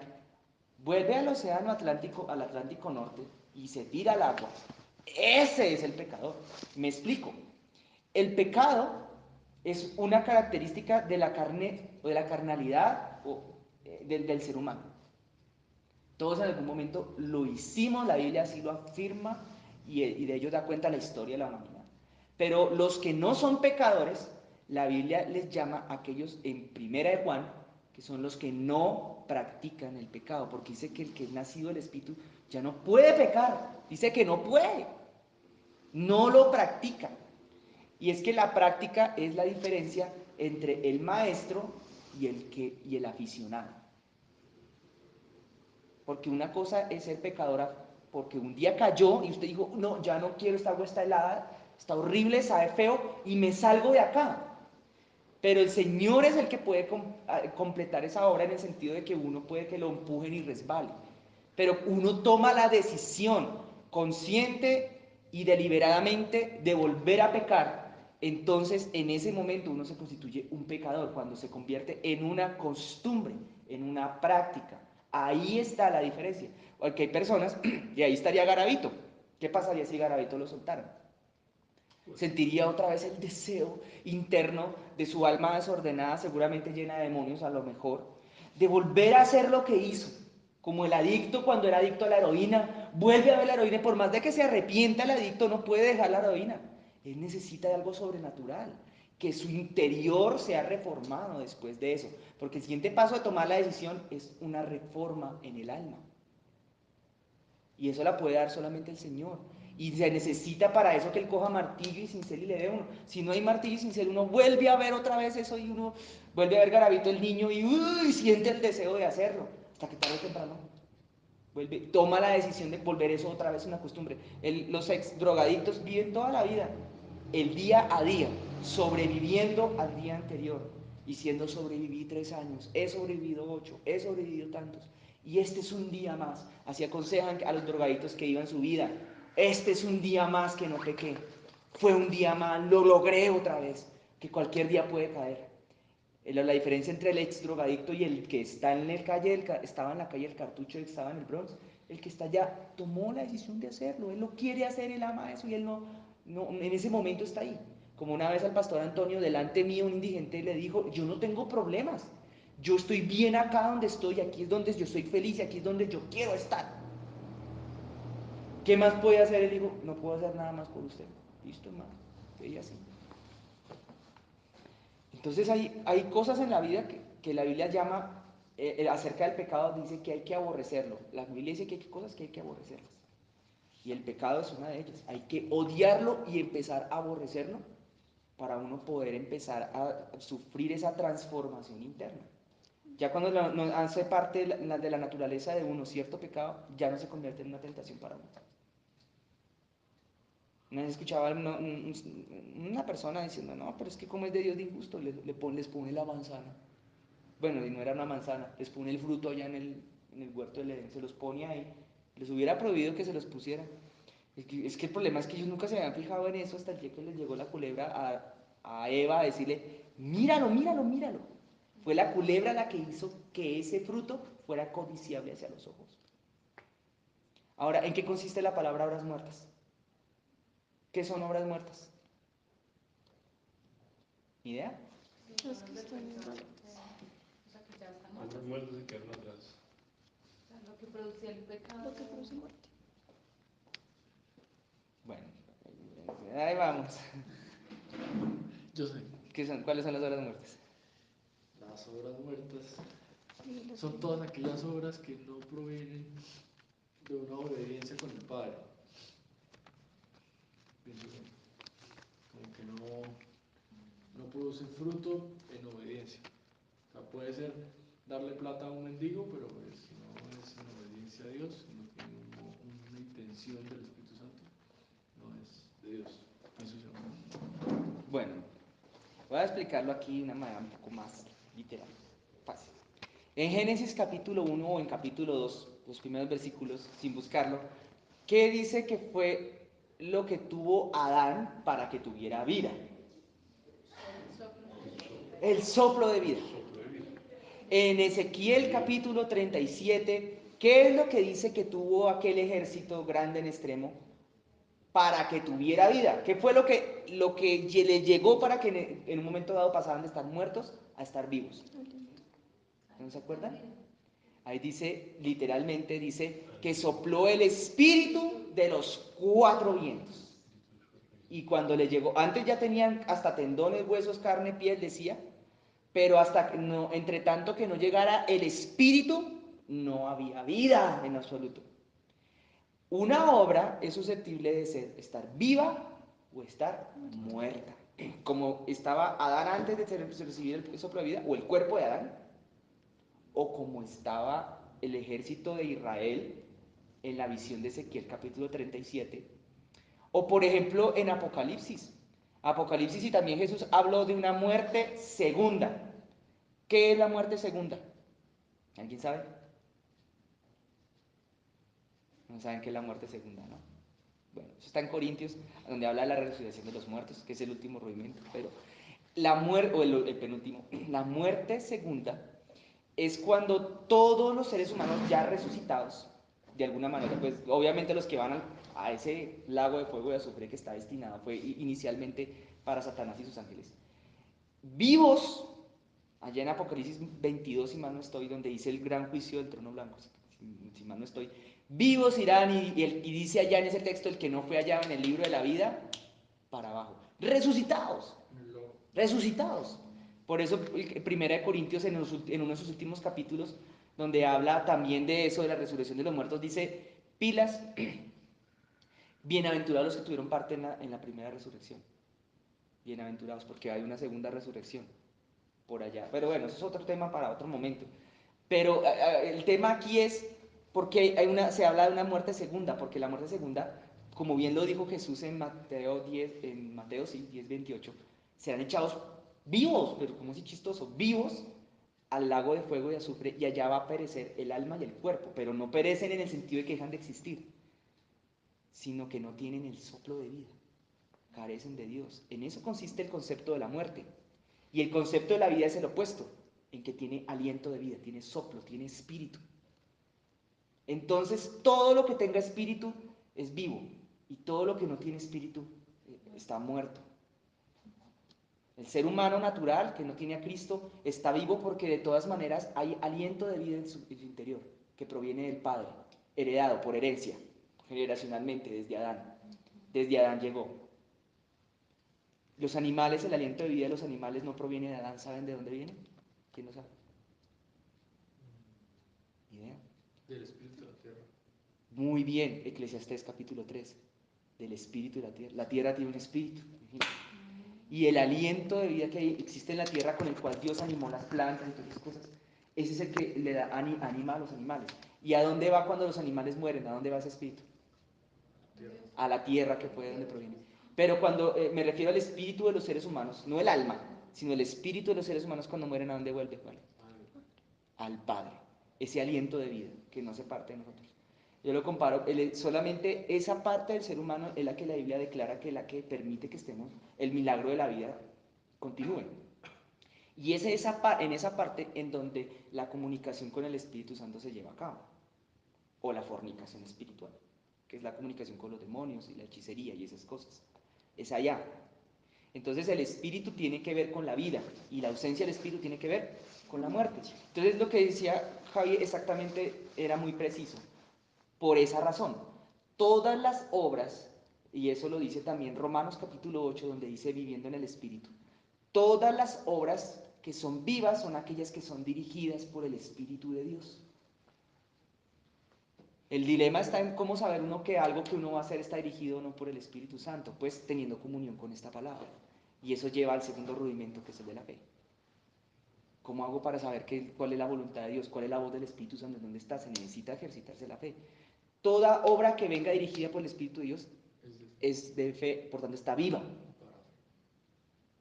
vuelve al océano Atlántico, al Atlántico Norte, y se tira al agua, ese es el pecador. Me explico. El pecado es una característica de la carne o de la carnalidad del ser humano. Todos en algún momento lo hicimos, la Biblia así lo afirma y de ello da cuenta la historia de la humanidad. Pero los que no son pecadores, la Biblia les llama a aquellos en Primera de Juan, que son los que no practican el pecado, porque dice que el que es nacido del Espíritu ya no puede pecar, dice que no puede, no lo practica. Y es que la práctica es la diferencia entre el maestro y el aficionado. Porque una cosa es ser pecadora porque un día cayó y usted dijo, no, ya no quiero, esta agua está helada, está horrible, sabe feo y me salgo de acá. Pero el Señor es el que puede completar esa obra en el sentido de que uno puede que lo empujen y resbale. Pero uno toma la decisión consciente y deliberadamente de volver a pecar. Entonces en ese momento uno se constituye un pecador cuando se convierte en una costumbre, en una práctica. Ahí está la diferencia. Porque hay personas, y ahí estaría Garavito. ¿Qué pasaría si Garavito lo soltaran? Sentiría otra vez el deseo interno de su alma desordenada, seguramente llena de demonios a lo mejor, de volver a hacer lo que hizo. Como el adicto cuando era adicto a la heroína, vuelve a ver la heroína, por más de que se arrepienta el adicto, no puede dejar la heroína. Él necesita de algo sobrenatural, que su interior sea reformado después de eso. Porque el siguiente paso de tomar la decisión es una reforma en el alma. Y eso la puede dar solamente el Señor. Y se necesita para eso que Él coja martillo y cincel y le dé uno. Si no hay martillo y cincel, uno vuelve a ver otra vez eso y uno vuelve a ver Garavito el niño y siente el deseo de hacerlo. Hasta que tarde o temprano toma la decisión de volver eso otra vez una costumbre. Los ex drogadictos viven toda la vida, el día a día, sobreviviendo al día anterior. Diciendo, sobreviví 3 años, he sobrevivido 8, he sobrevivido tantos. Y este es un día más. Así aconsejan a los drogadictos que vivan su vida. Este es un día más que no pequé. Fue un día más, lo logré otra vez. Que cualquier día puede caer. La diferencia entre el ex drogadicto y el que está en la calle, estaba en la calle del Cartucho y estaba en el Bronx, el que está allá tomó la decisión de hacerlo. Él lo quiere hacer, él ama eso y él no en ese momento está ahí. Como una vez al pastor Antonio, delante mío, un indigente le dijo, yo no tengo problemas. Yo estoy bien acá donde estoy, aquí es donde yo soy feliz y aquí es donde yo quiero estar. ¿Qué más puede hacer? Él dijo, no puedo hacer nada más por usted. Listo, hermano. Y así. Entonces hay cosas en la vida que la Biblia llama, acerca del pecado, dice que hay que aborrecerlo. La Biblia dice que hay cosas que hay que aborrecerlas. Y el pecado es una de ellas. Hay que odiarlo y empezar a aborrecerlo para uno poder empezar a sufrir esa transformación interna. Ya cuando no hace parte de la naturaleza de uno cierto pecado, ya no se convierte en una tentación para uno. Una vez escuchaba una persona diciendo, no, pero es que como es de Dios de injusto, les pone la manzana. Bueno, y no era una manzana, les pone el fruto allá en el huerto del Edén, se los pone ahí. Les hubiera prohibido que se los pusieran. Es que el problema es que ellos nunca se habían fijado en eso hasta el día que les llegó la culebra a Eva a decirle, míralo, míralo, míralo. Fue la culebra la que hizo que ese fruto fuera codiciable hacia los ojos. Ahora, ¿en qué consiste la palabra obras muertas? ¿Qué son obras muertas? ¿Ni idea? Los que están muertos. O sea, que ya están Algunos muertos. muertos se quedaron atrás. O sea, lo que producía el pecado. Lo que produce muerte. Bueno, ahí vamos. Yo sé, ¿Cuáles son las obras muertas? las obras muertas Y los son todas aquellas obras que no provienen de una obediencia con el Padre. Pienso yo. Como que no producen fruto en obediencia. O sea, puede ser darle plata a un mendigo, pero pues no es en obediencia a Dios, sino que una intención del Espíritu Santo, no es de Dios. Pienso yo. Bueno, voy a explicarlo aquí de una manera un poco más literal, fácil. En Génesis capítulo 1 o en capítulo 2, los primeros versículos, sin buscarlo, ¿qué dice que fue lo que tuvo Adán para que tuviera vida? El soplo de vida. En Ezequiel capítulo 37, ¿qué es lo que dice que tuvo aquel ejército grande en extremo para que tuviera vida? ¿Qué fue lo que le llegó para que en un momento dado pasaran de estar muertos a estar vivos? ¿No se acuerdan? Ahí dice, literalmente dice, que sopló el espíritu de los 4 vientos. Y cuando le llegó, antes ya tenían hasta tendones, huesos, carne, piel, decía, pero entre tanto que no llegara el espíritu, no había vida en absoluto. Una obra es susceptible de estar viva o estar muerta. Como estaba Adán antes de recibir el soplo de vida, o el cuerpo de Adán, o como estaba el ejército de Israel en la visión de Ezequiel capítulo 37, o por ejemplo en Apocalipsis. Apocalipsis, y también Jesús habló de una muerte segunda. ¿Qué es la muerte segunda? ¿Alguien sabe? No saben qué es la muerte segunda, ¿no? Bueno, eso está en Corintios, donde habla de la resurrección de los muertos, que es el último rudimento, pero la muerte, o el penúltimo, la muerte segunda es cuando todos los seres humanos ya resucitados, de alguna manera, pues obviamente los que van a ese lago de fuego y azufre que está destinado fue inicialmente para Satanás y sus ángeles, vivos, allá en Apocalipsis 22, si mal no estoy, donde dice el gran juicio del trono blanco, si mal no estoy, vivos irán, y dice allá en ese texto, el que no fue hallado en el libro de la vida, para abajo, resucitados, resucitados. Por eso, 1 Corintios, en uno de sus últimos capítulos, donde habla también de eso, de la resurrección de los muertos, dice, pilas, bienaventurados los que tuvieron parte en la primera resurrección. Bienaventurados, porque hay una segunda resurrección por allá. Pero bueno, eso es otro tema para otro momento. Pero el tema aquí es, porque se habla de una muerte segunda, porque la muerte segunda, como bien lo dijo Jesús en Mateo 10, 28, serán echados vivos, pero como si chistoso, vivos al lago de fuego y azufre, y allá va a perecer el alma y el cuerpo, pero no perecen en el sentido de que dejan de existir, sino que no tienen el soplo de vida, carecen de Dios. En eso consiste el concepto de la muerte. Y el concepto de la vida es el opuesto, en que tiene aliento de vida, tiene soplo, tiene espíritu. Entonces, todo lo que tenga espíritu es vivo, y todo lo que no tiene espíritu está muerto. El ser humano natural que no tiene a Cristo está vivo porque de todas maneras hay aliento de vida en su interior, que proviene del Padre, heredado por herencia, generacionalmente, desde Adán. Desde Adán llegó. Los animales, el aliento de vida de los animales no proviene de Adán. ¿Saben de dónde viene? ¿Quién lo sabe? ¿Ni idea? Del espíritu de la tierra. Muy bien, Eclesiastés capítulo 3, del espíritu de la tierra. La tierra tiene un espíritu. Y el aliento de vida que existe en la tierra, con el cual Dios animó las plantas y todas esas cosas, ese es el que le da anima a los animales. ¿Y a dónde va cuando los animales mueren? ¿A dónde va ese espíritu? a la tierra que fue de donde proviene. Pero cuando me refiero al espíritu de los seres humanos, no el alma, sino el espíritu de los seres humanos cuando mueren, ¿a dónde vuelve? ¿Vale? Al Padre, ese aliento de vida que no hace parte de nosotros. Yo lo comparo, solamente esa parte del ser humano es la que la Biblia declara que es la que permite que estemos, el milagro de la vida continúe. Y es en esa parte en donde la comunicación con el Espíritu Santo se lleva a cabo, o la fornicación espiritual, que es la comunicación con los demonios y la hechicería y esas cosas. Es allá. Entonces el Espíritu tiene que ver con la vida y la ausencia del Espíritu tiene que ver con la muerte. Entonces lo que decía Javi exactamente era muy preciso. Por esa razón, todas las obras, y eso lo dice también Romanos capítulo 8, donde dice viviendo en el Espíritu, todas las obras que son vivas son aquellas que son dirigidas por el Espíritu de Dios. El dilema está en cómo saber uno que algo que uno va a hacer está dirigido o no por el Espíritu Santo, pues teniendo comunión con esta palabra. Y eso lleva al segundo rudimento, que es el de la fe. ¿Cómo hago para saber cuál es la voluntad de Dios? ¿Cuál es la voz del Espíritu Santo? ¿Dónde está? Se necesita ejercitarse la fe. Toda obra que venga dirigida por el Espíritu de Dios es de fe, por tanto está viva.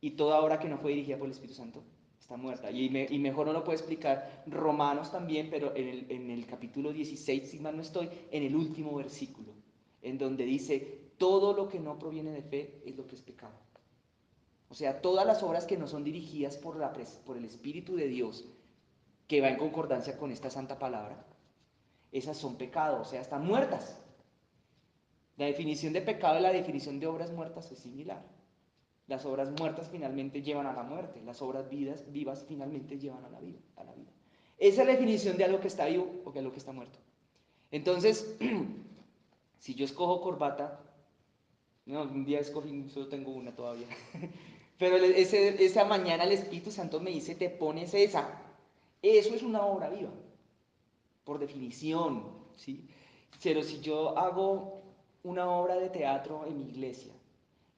Y toda obra que no fue dirigida por el Espíritu Santo está muerta. Y mejor no lo puede explicar Romanos también, pero en el capítulo 16, si mal no estoy, en el último versículo, en donde dice, todo lo que no proviene de fe es lo que es pecado. O sea, todas las obras que no son dirigidas por el Espíritu de Dios, que va en concordancia con esta santa palabra, esas son pecado, o sea, están muertas. La definición de pecado y la definición de obras muertas es similar. Las obras muertas finalmente llevan a la muerte, las obras vivas finalmente llevan a la vida. Esa es la definición de algo que está vivo o de algo que está muerto. Entonces, si yo escojo corbata, no, un día escogí, solo tengo una todavía, pero esa mañana el Espíritu Santo me dice, te pones esa. Eso es una obra viva, por definición, ¿sí? Pero si yo hago una obra de teatro en mi iglesia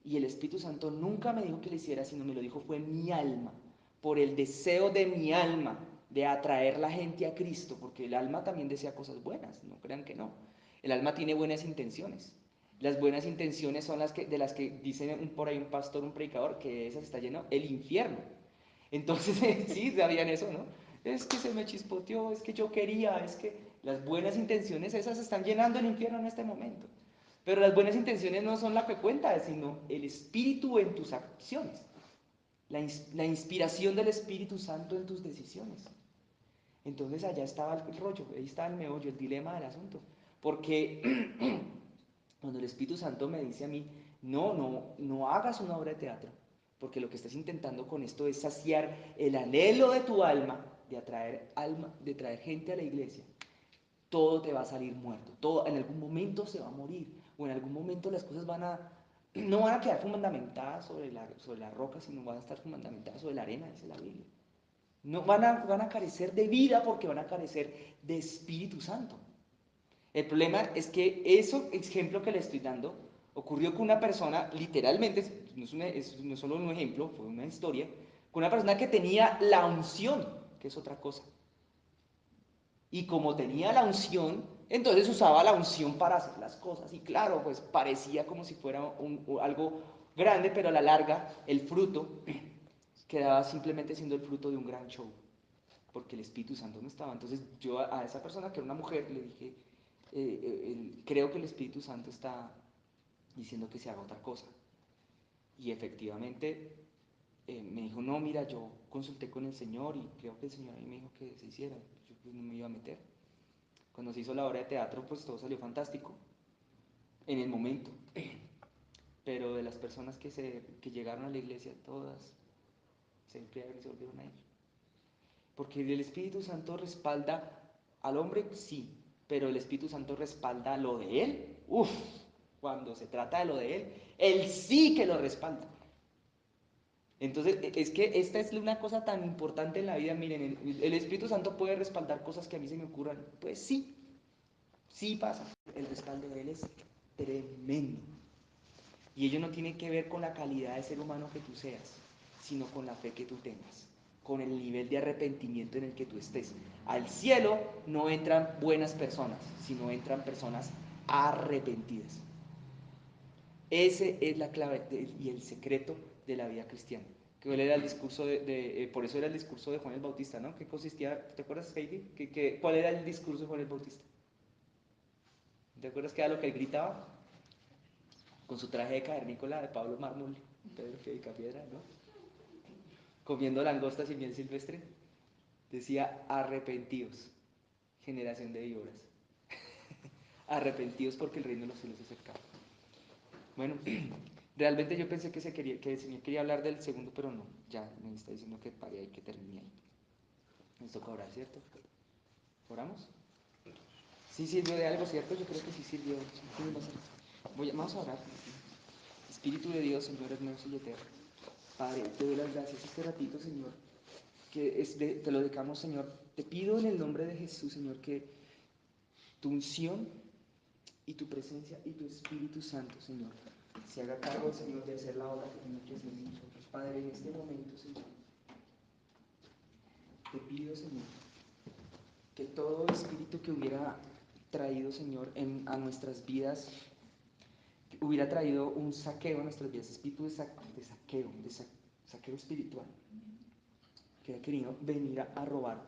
y el Espíritu Santo nunca me dijo que lo hiciera, sino me lo dijo fue mi alma, por el deseo de mi alma de atraer la gente a Cristo, porque el alma también desea cosas buenas, no crean que no. El alma tiene buenas intenciones. Las buenas intenciones son de las que dicen por ahí un pastor, un predicador, que de esas está lleno el infierno. Entonces, sí, sabían eso, ¿no? Es que se me chispoteó, es que yo quería, es que las buenas intenciones esas están llenando el infierno en este momento. Pero las buenas intenciones no son la que cuenta, sino el Espíritu en tus acciones. La inspiración del Espíritu Santo en tus decisiones. Entonces allá estaba el rollo, ahí estaba el meollo, el dilema del asunto. Porque cuando el Espíritu Santo me dice a mí, no hagas una obra de teatro, porque lo que estás intentando con esto es saciar el anhelo de tu alma de traer gente a la iglesia, todo te va a salir muerto, todo en algún momento se va a morir, o en algún momento las cosas no van a quedar fundamentadas sobre la roca, sino van a estar fundamentadas sobre la arena, dice la Biblia. No, van a carecer de vida porque van a carecer de Espíritu Santo. El problema es que ese ejemplo que le estoy dando ocurrió con una persona, literalmente, no es solo un ejemplo, fue una historia, con una persona que tenía la unción, que es otra cosa. Y como tenía la unción, entonces usaba la unción para hacer las cosas. Y claro, pues parecía como si fuera algo grande, pero a la larga el fruto quedaba simplemente siendo el fruto de un gran show, porque el Espíritu Santo no estaba. Entonces yo a esa persona, que era una mujer, le dije, creo que el Espíritu Santo está diciendo que se haga otra cosa. Y efectivamente me dijo, no, mira, yo consulté con el Señor y creo que el Señor a mí me dijo que se hiciera. Yo pues no me iba a meter. Cuando se hizo la obra de teatro, pues todo salió fantástico, en el momento. Pero de las personas que llegaron a la iglesia, todas se enfriaron y se volvieron a ir. Porque el Espíritu Santo respalda al hombre, sí, pero el Espíritu Santo respalda lo de él. Uf, cuando se trata de lo de él sí que lo respalda. Entonces, es que esta es una cosa tan importante en la vida. Miren, el Espíritu Santo puede respaldar cosas que a mí se me ocurran. Pues sí, sí pasa. El respaldo de él es tremendo. Y ello no tiene que ver con la calidad de ser humano que tú seas, sino con la fe que tú tengas, con el nivel de arrepentimiento en el que tú estés. Al cielo no entran buenas personas, sino entran personas arrepentidas. Ese es la clave y el secreto de la vida cristiana. ¿Cuál era el discurso por eso era el discurso de Juan el Bautista, ¿no? ¿Qué consistía? ¿Te acuerdas, Heidi? ¿Cuál era el discurso de Juan el Bautista? ¿Te acuerdas qué era lo que él gritaba? Con su traje de cavernícola de Pablo Mármol, Pedro Piedra, ¿no? Comiendo langostas y miel silvestre. Decía, arrepentíos, generación de víboras. Arrepentíos porque el reino de los cielos se acercaba. Bueno, realmente yo pensé que el Señor quería hablar del segundo, pero no, ya me está diciendo que pare ahí, que termine ahí. Nos toca orar, ¿cierto? ¿Oramos? Sí sirvió de algo, ¿cierto? Yo creo que sí sirvió. Vamos a orar. Espíritu de Dios, Señor hermoso y eterno. Padre, te doy las gracias este ratito, Señor, te lo dedicamos, Señor. Te pido en el nombre de Jesús, Señor, que tu unción y tu presencia y tu Espíritu Santo, Señor, se haga cargo, Señor, de hacer la obra que tienes que hacer en nosotros. Padre, en este momento, Señor, te pido, Señor, que todo espíritu que hubiera traído, Señor, a nuestras vidas, que hubiera traído un saqueo a nuestras vidas, espíritu de saqueo espiritual, que ha querido venir a robar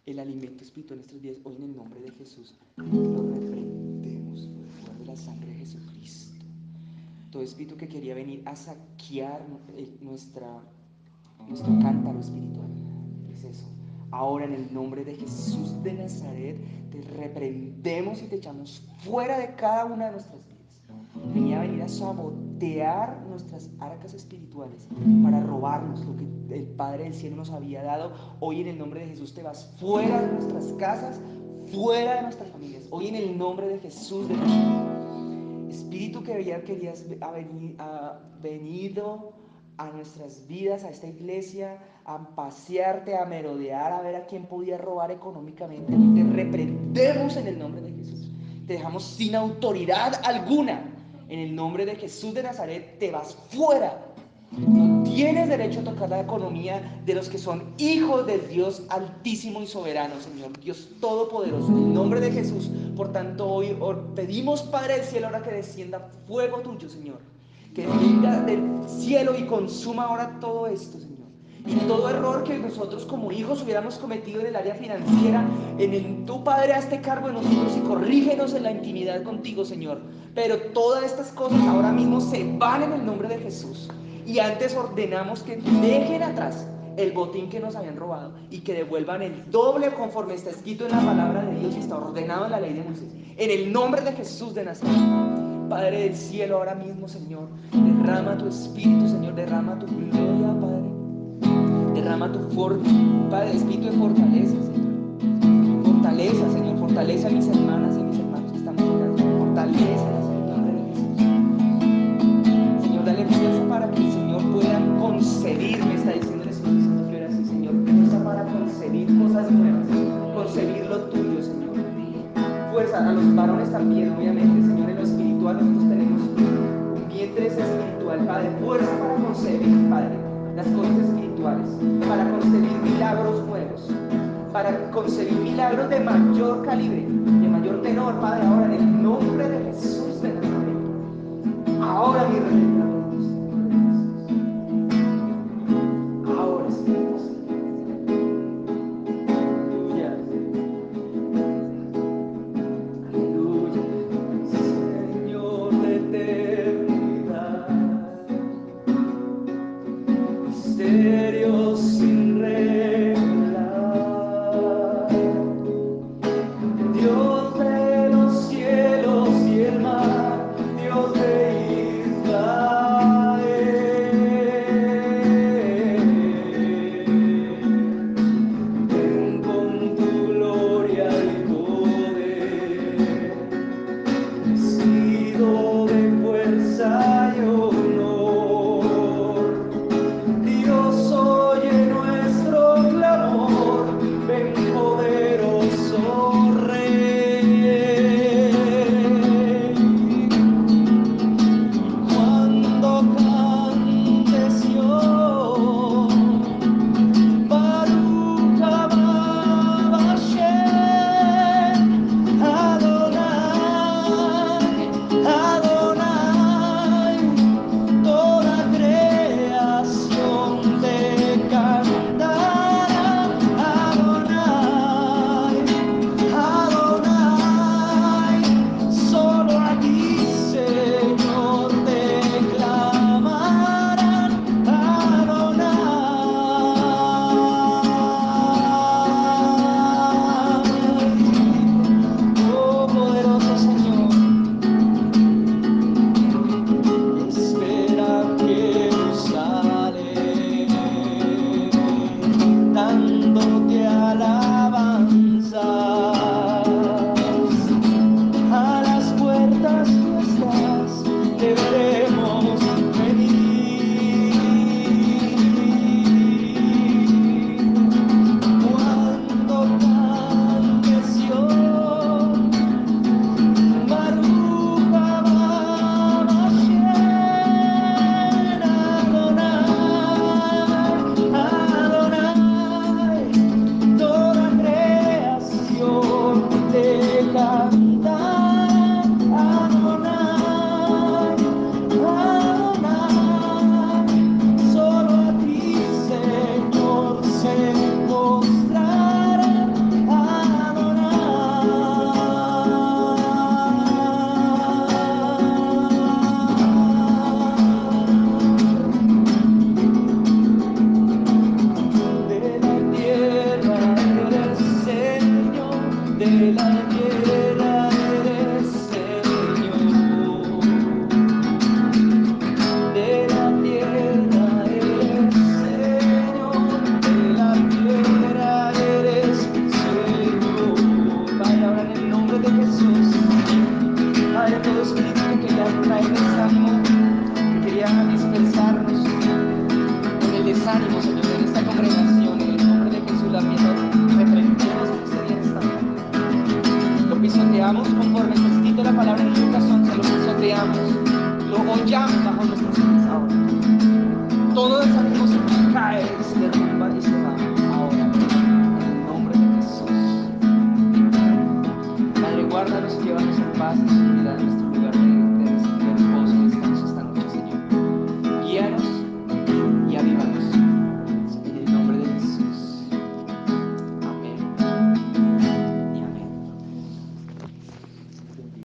el alimento espiritual en nuestras vidas, hoy en el nombre de Jesús, lo reprendemos por el poder de la sangre de Jesucristo. Todo espíritu que quería venir a saquear nuestro cántaro espiritual, es eso. Ahora en el nombre de Jesús de Nazaret, te reprendemos y te echamos fuera de cada una de nuestras vidas. Venía a venir a sabotear nuestras arcas espirituales para robarnos lo que el Padre del cielo nos había dado. Hoy en el nombre de Jesús te vas fuera de nuestras casas, fuera de nuestras familias. Hoy en el nombre de Jesús de Nazaret. Espíritu que querías venido a nuestras vidas, a esta iglesia, a pasearte, a merodear, a ver a quién podía robar económicamente. Te reprendemos en el nombre de Jesús. Te dejamos sin autoridad alguna. En el nombre de Jesús de Nazaret, te vas fuera. No tienes derecho a tocar la economía de los que son hijos del Dios altísimo y soberano, Señor, Dios todopoderoso. En el nombre de Jesús, por tanto, hoy pedimos, Padre del cielo, ahora que descienda fuego tuyo, Señor. Que venga del cielo y consuma ahora todo esto, Señor. Y todo error que nosotros como hijos hubiéramos cometido en el área financiera, tu Padre, hazte cargo de nosotros y corrígenos en la intimidad contigo, Señor. Pero todas estas cosas ahora mismo se van en el nombre de Jesús. Y antes ordenamos que dejen atrás el botín que nos habían robado y que devuelvan el doble conforme está escrito en la palabra de Dios y está ordenado en la ley de Moisés. En el nombre de Jesús de Nazaret. Padre del cielo, ahora mismo, Señor, derrama tu espíritu, Señor, derrama tu gloria, Padre. Derrama tu Padre, espíritu de fortaleza, Señor. Fortaleza, Señor, fortaleza a mis hermanas y mis hermanos que estamos orando. Fortaleza, Señor, de Jesús. Señor, dale fuerza para que el Señor pueda concebir, me está diciendo el Espíritu Santo que ahora sí, Señor, fuerza para concebir cosas nuevas, concebir lo tuyo, Señor. Fuerza a los varones también, obviamente, Señor, en lo espiritual nosotros tenemos un vientre espiritual, Padre, fuerza para concebir, Padre, las cosas espirituales, para concebir milagros nuevos, para concebir milagros de mayor calibre, de mayor tenor, Padre, ahora en el nombre de Jesús de Nazaret. Ahora mi Rey. Ahora, Señor. Dios de los cielos y el mar. todo espíritu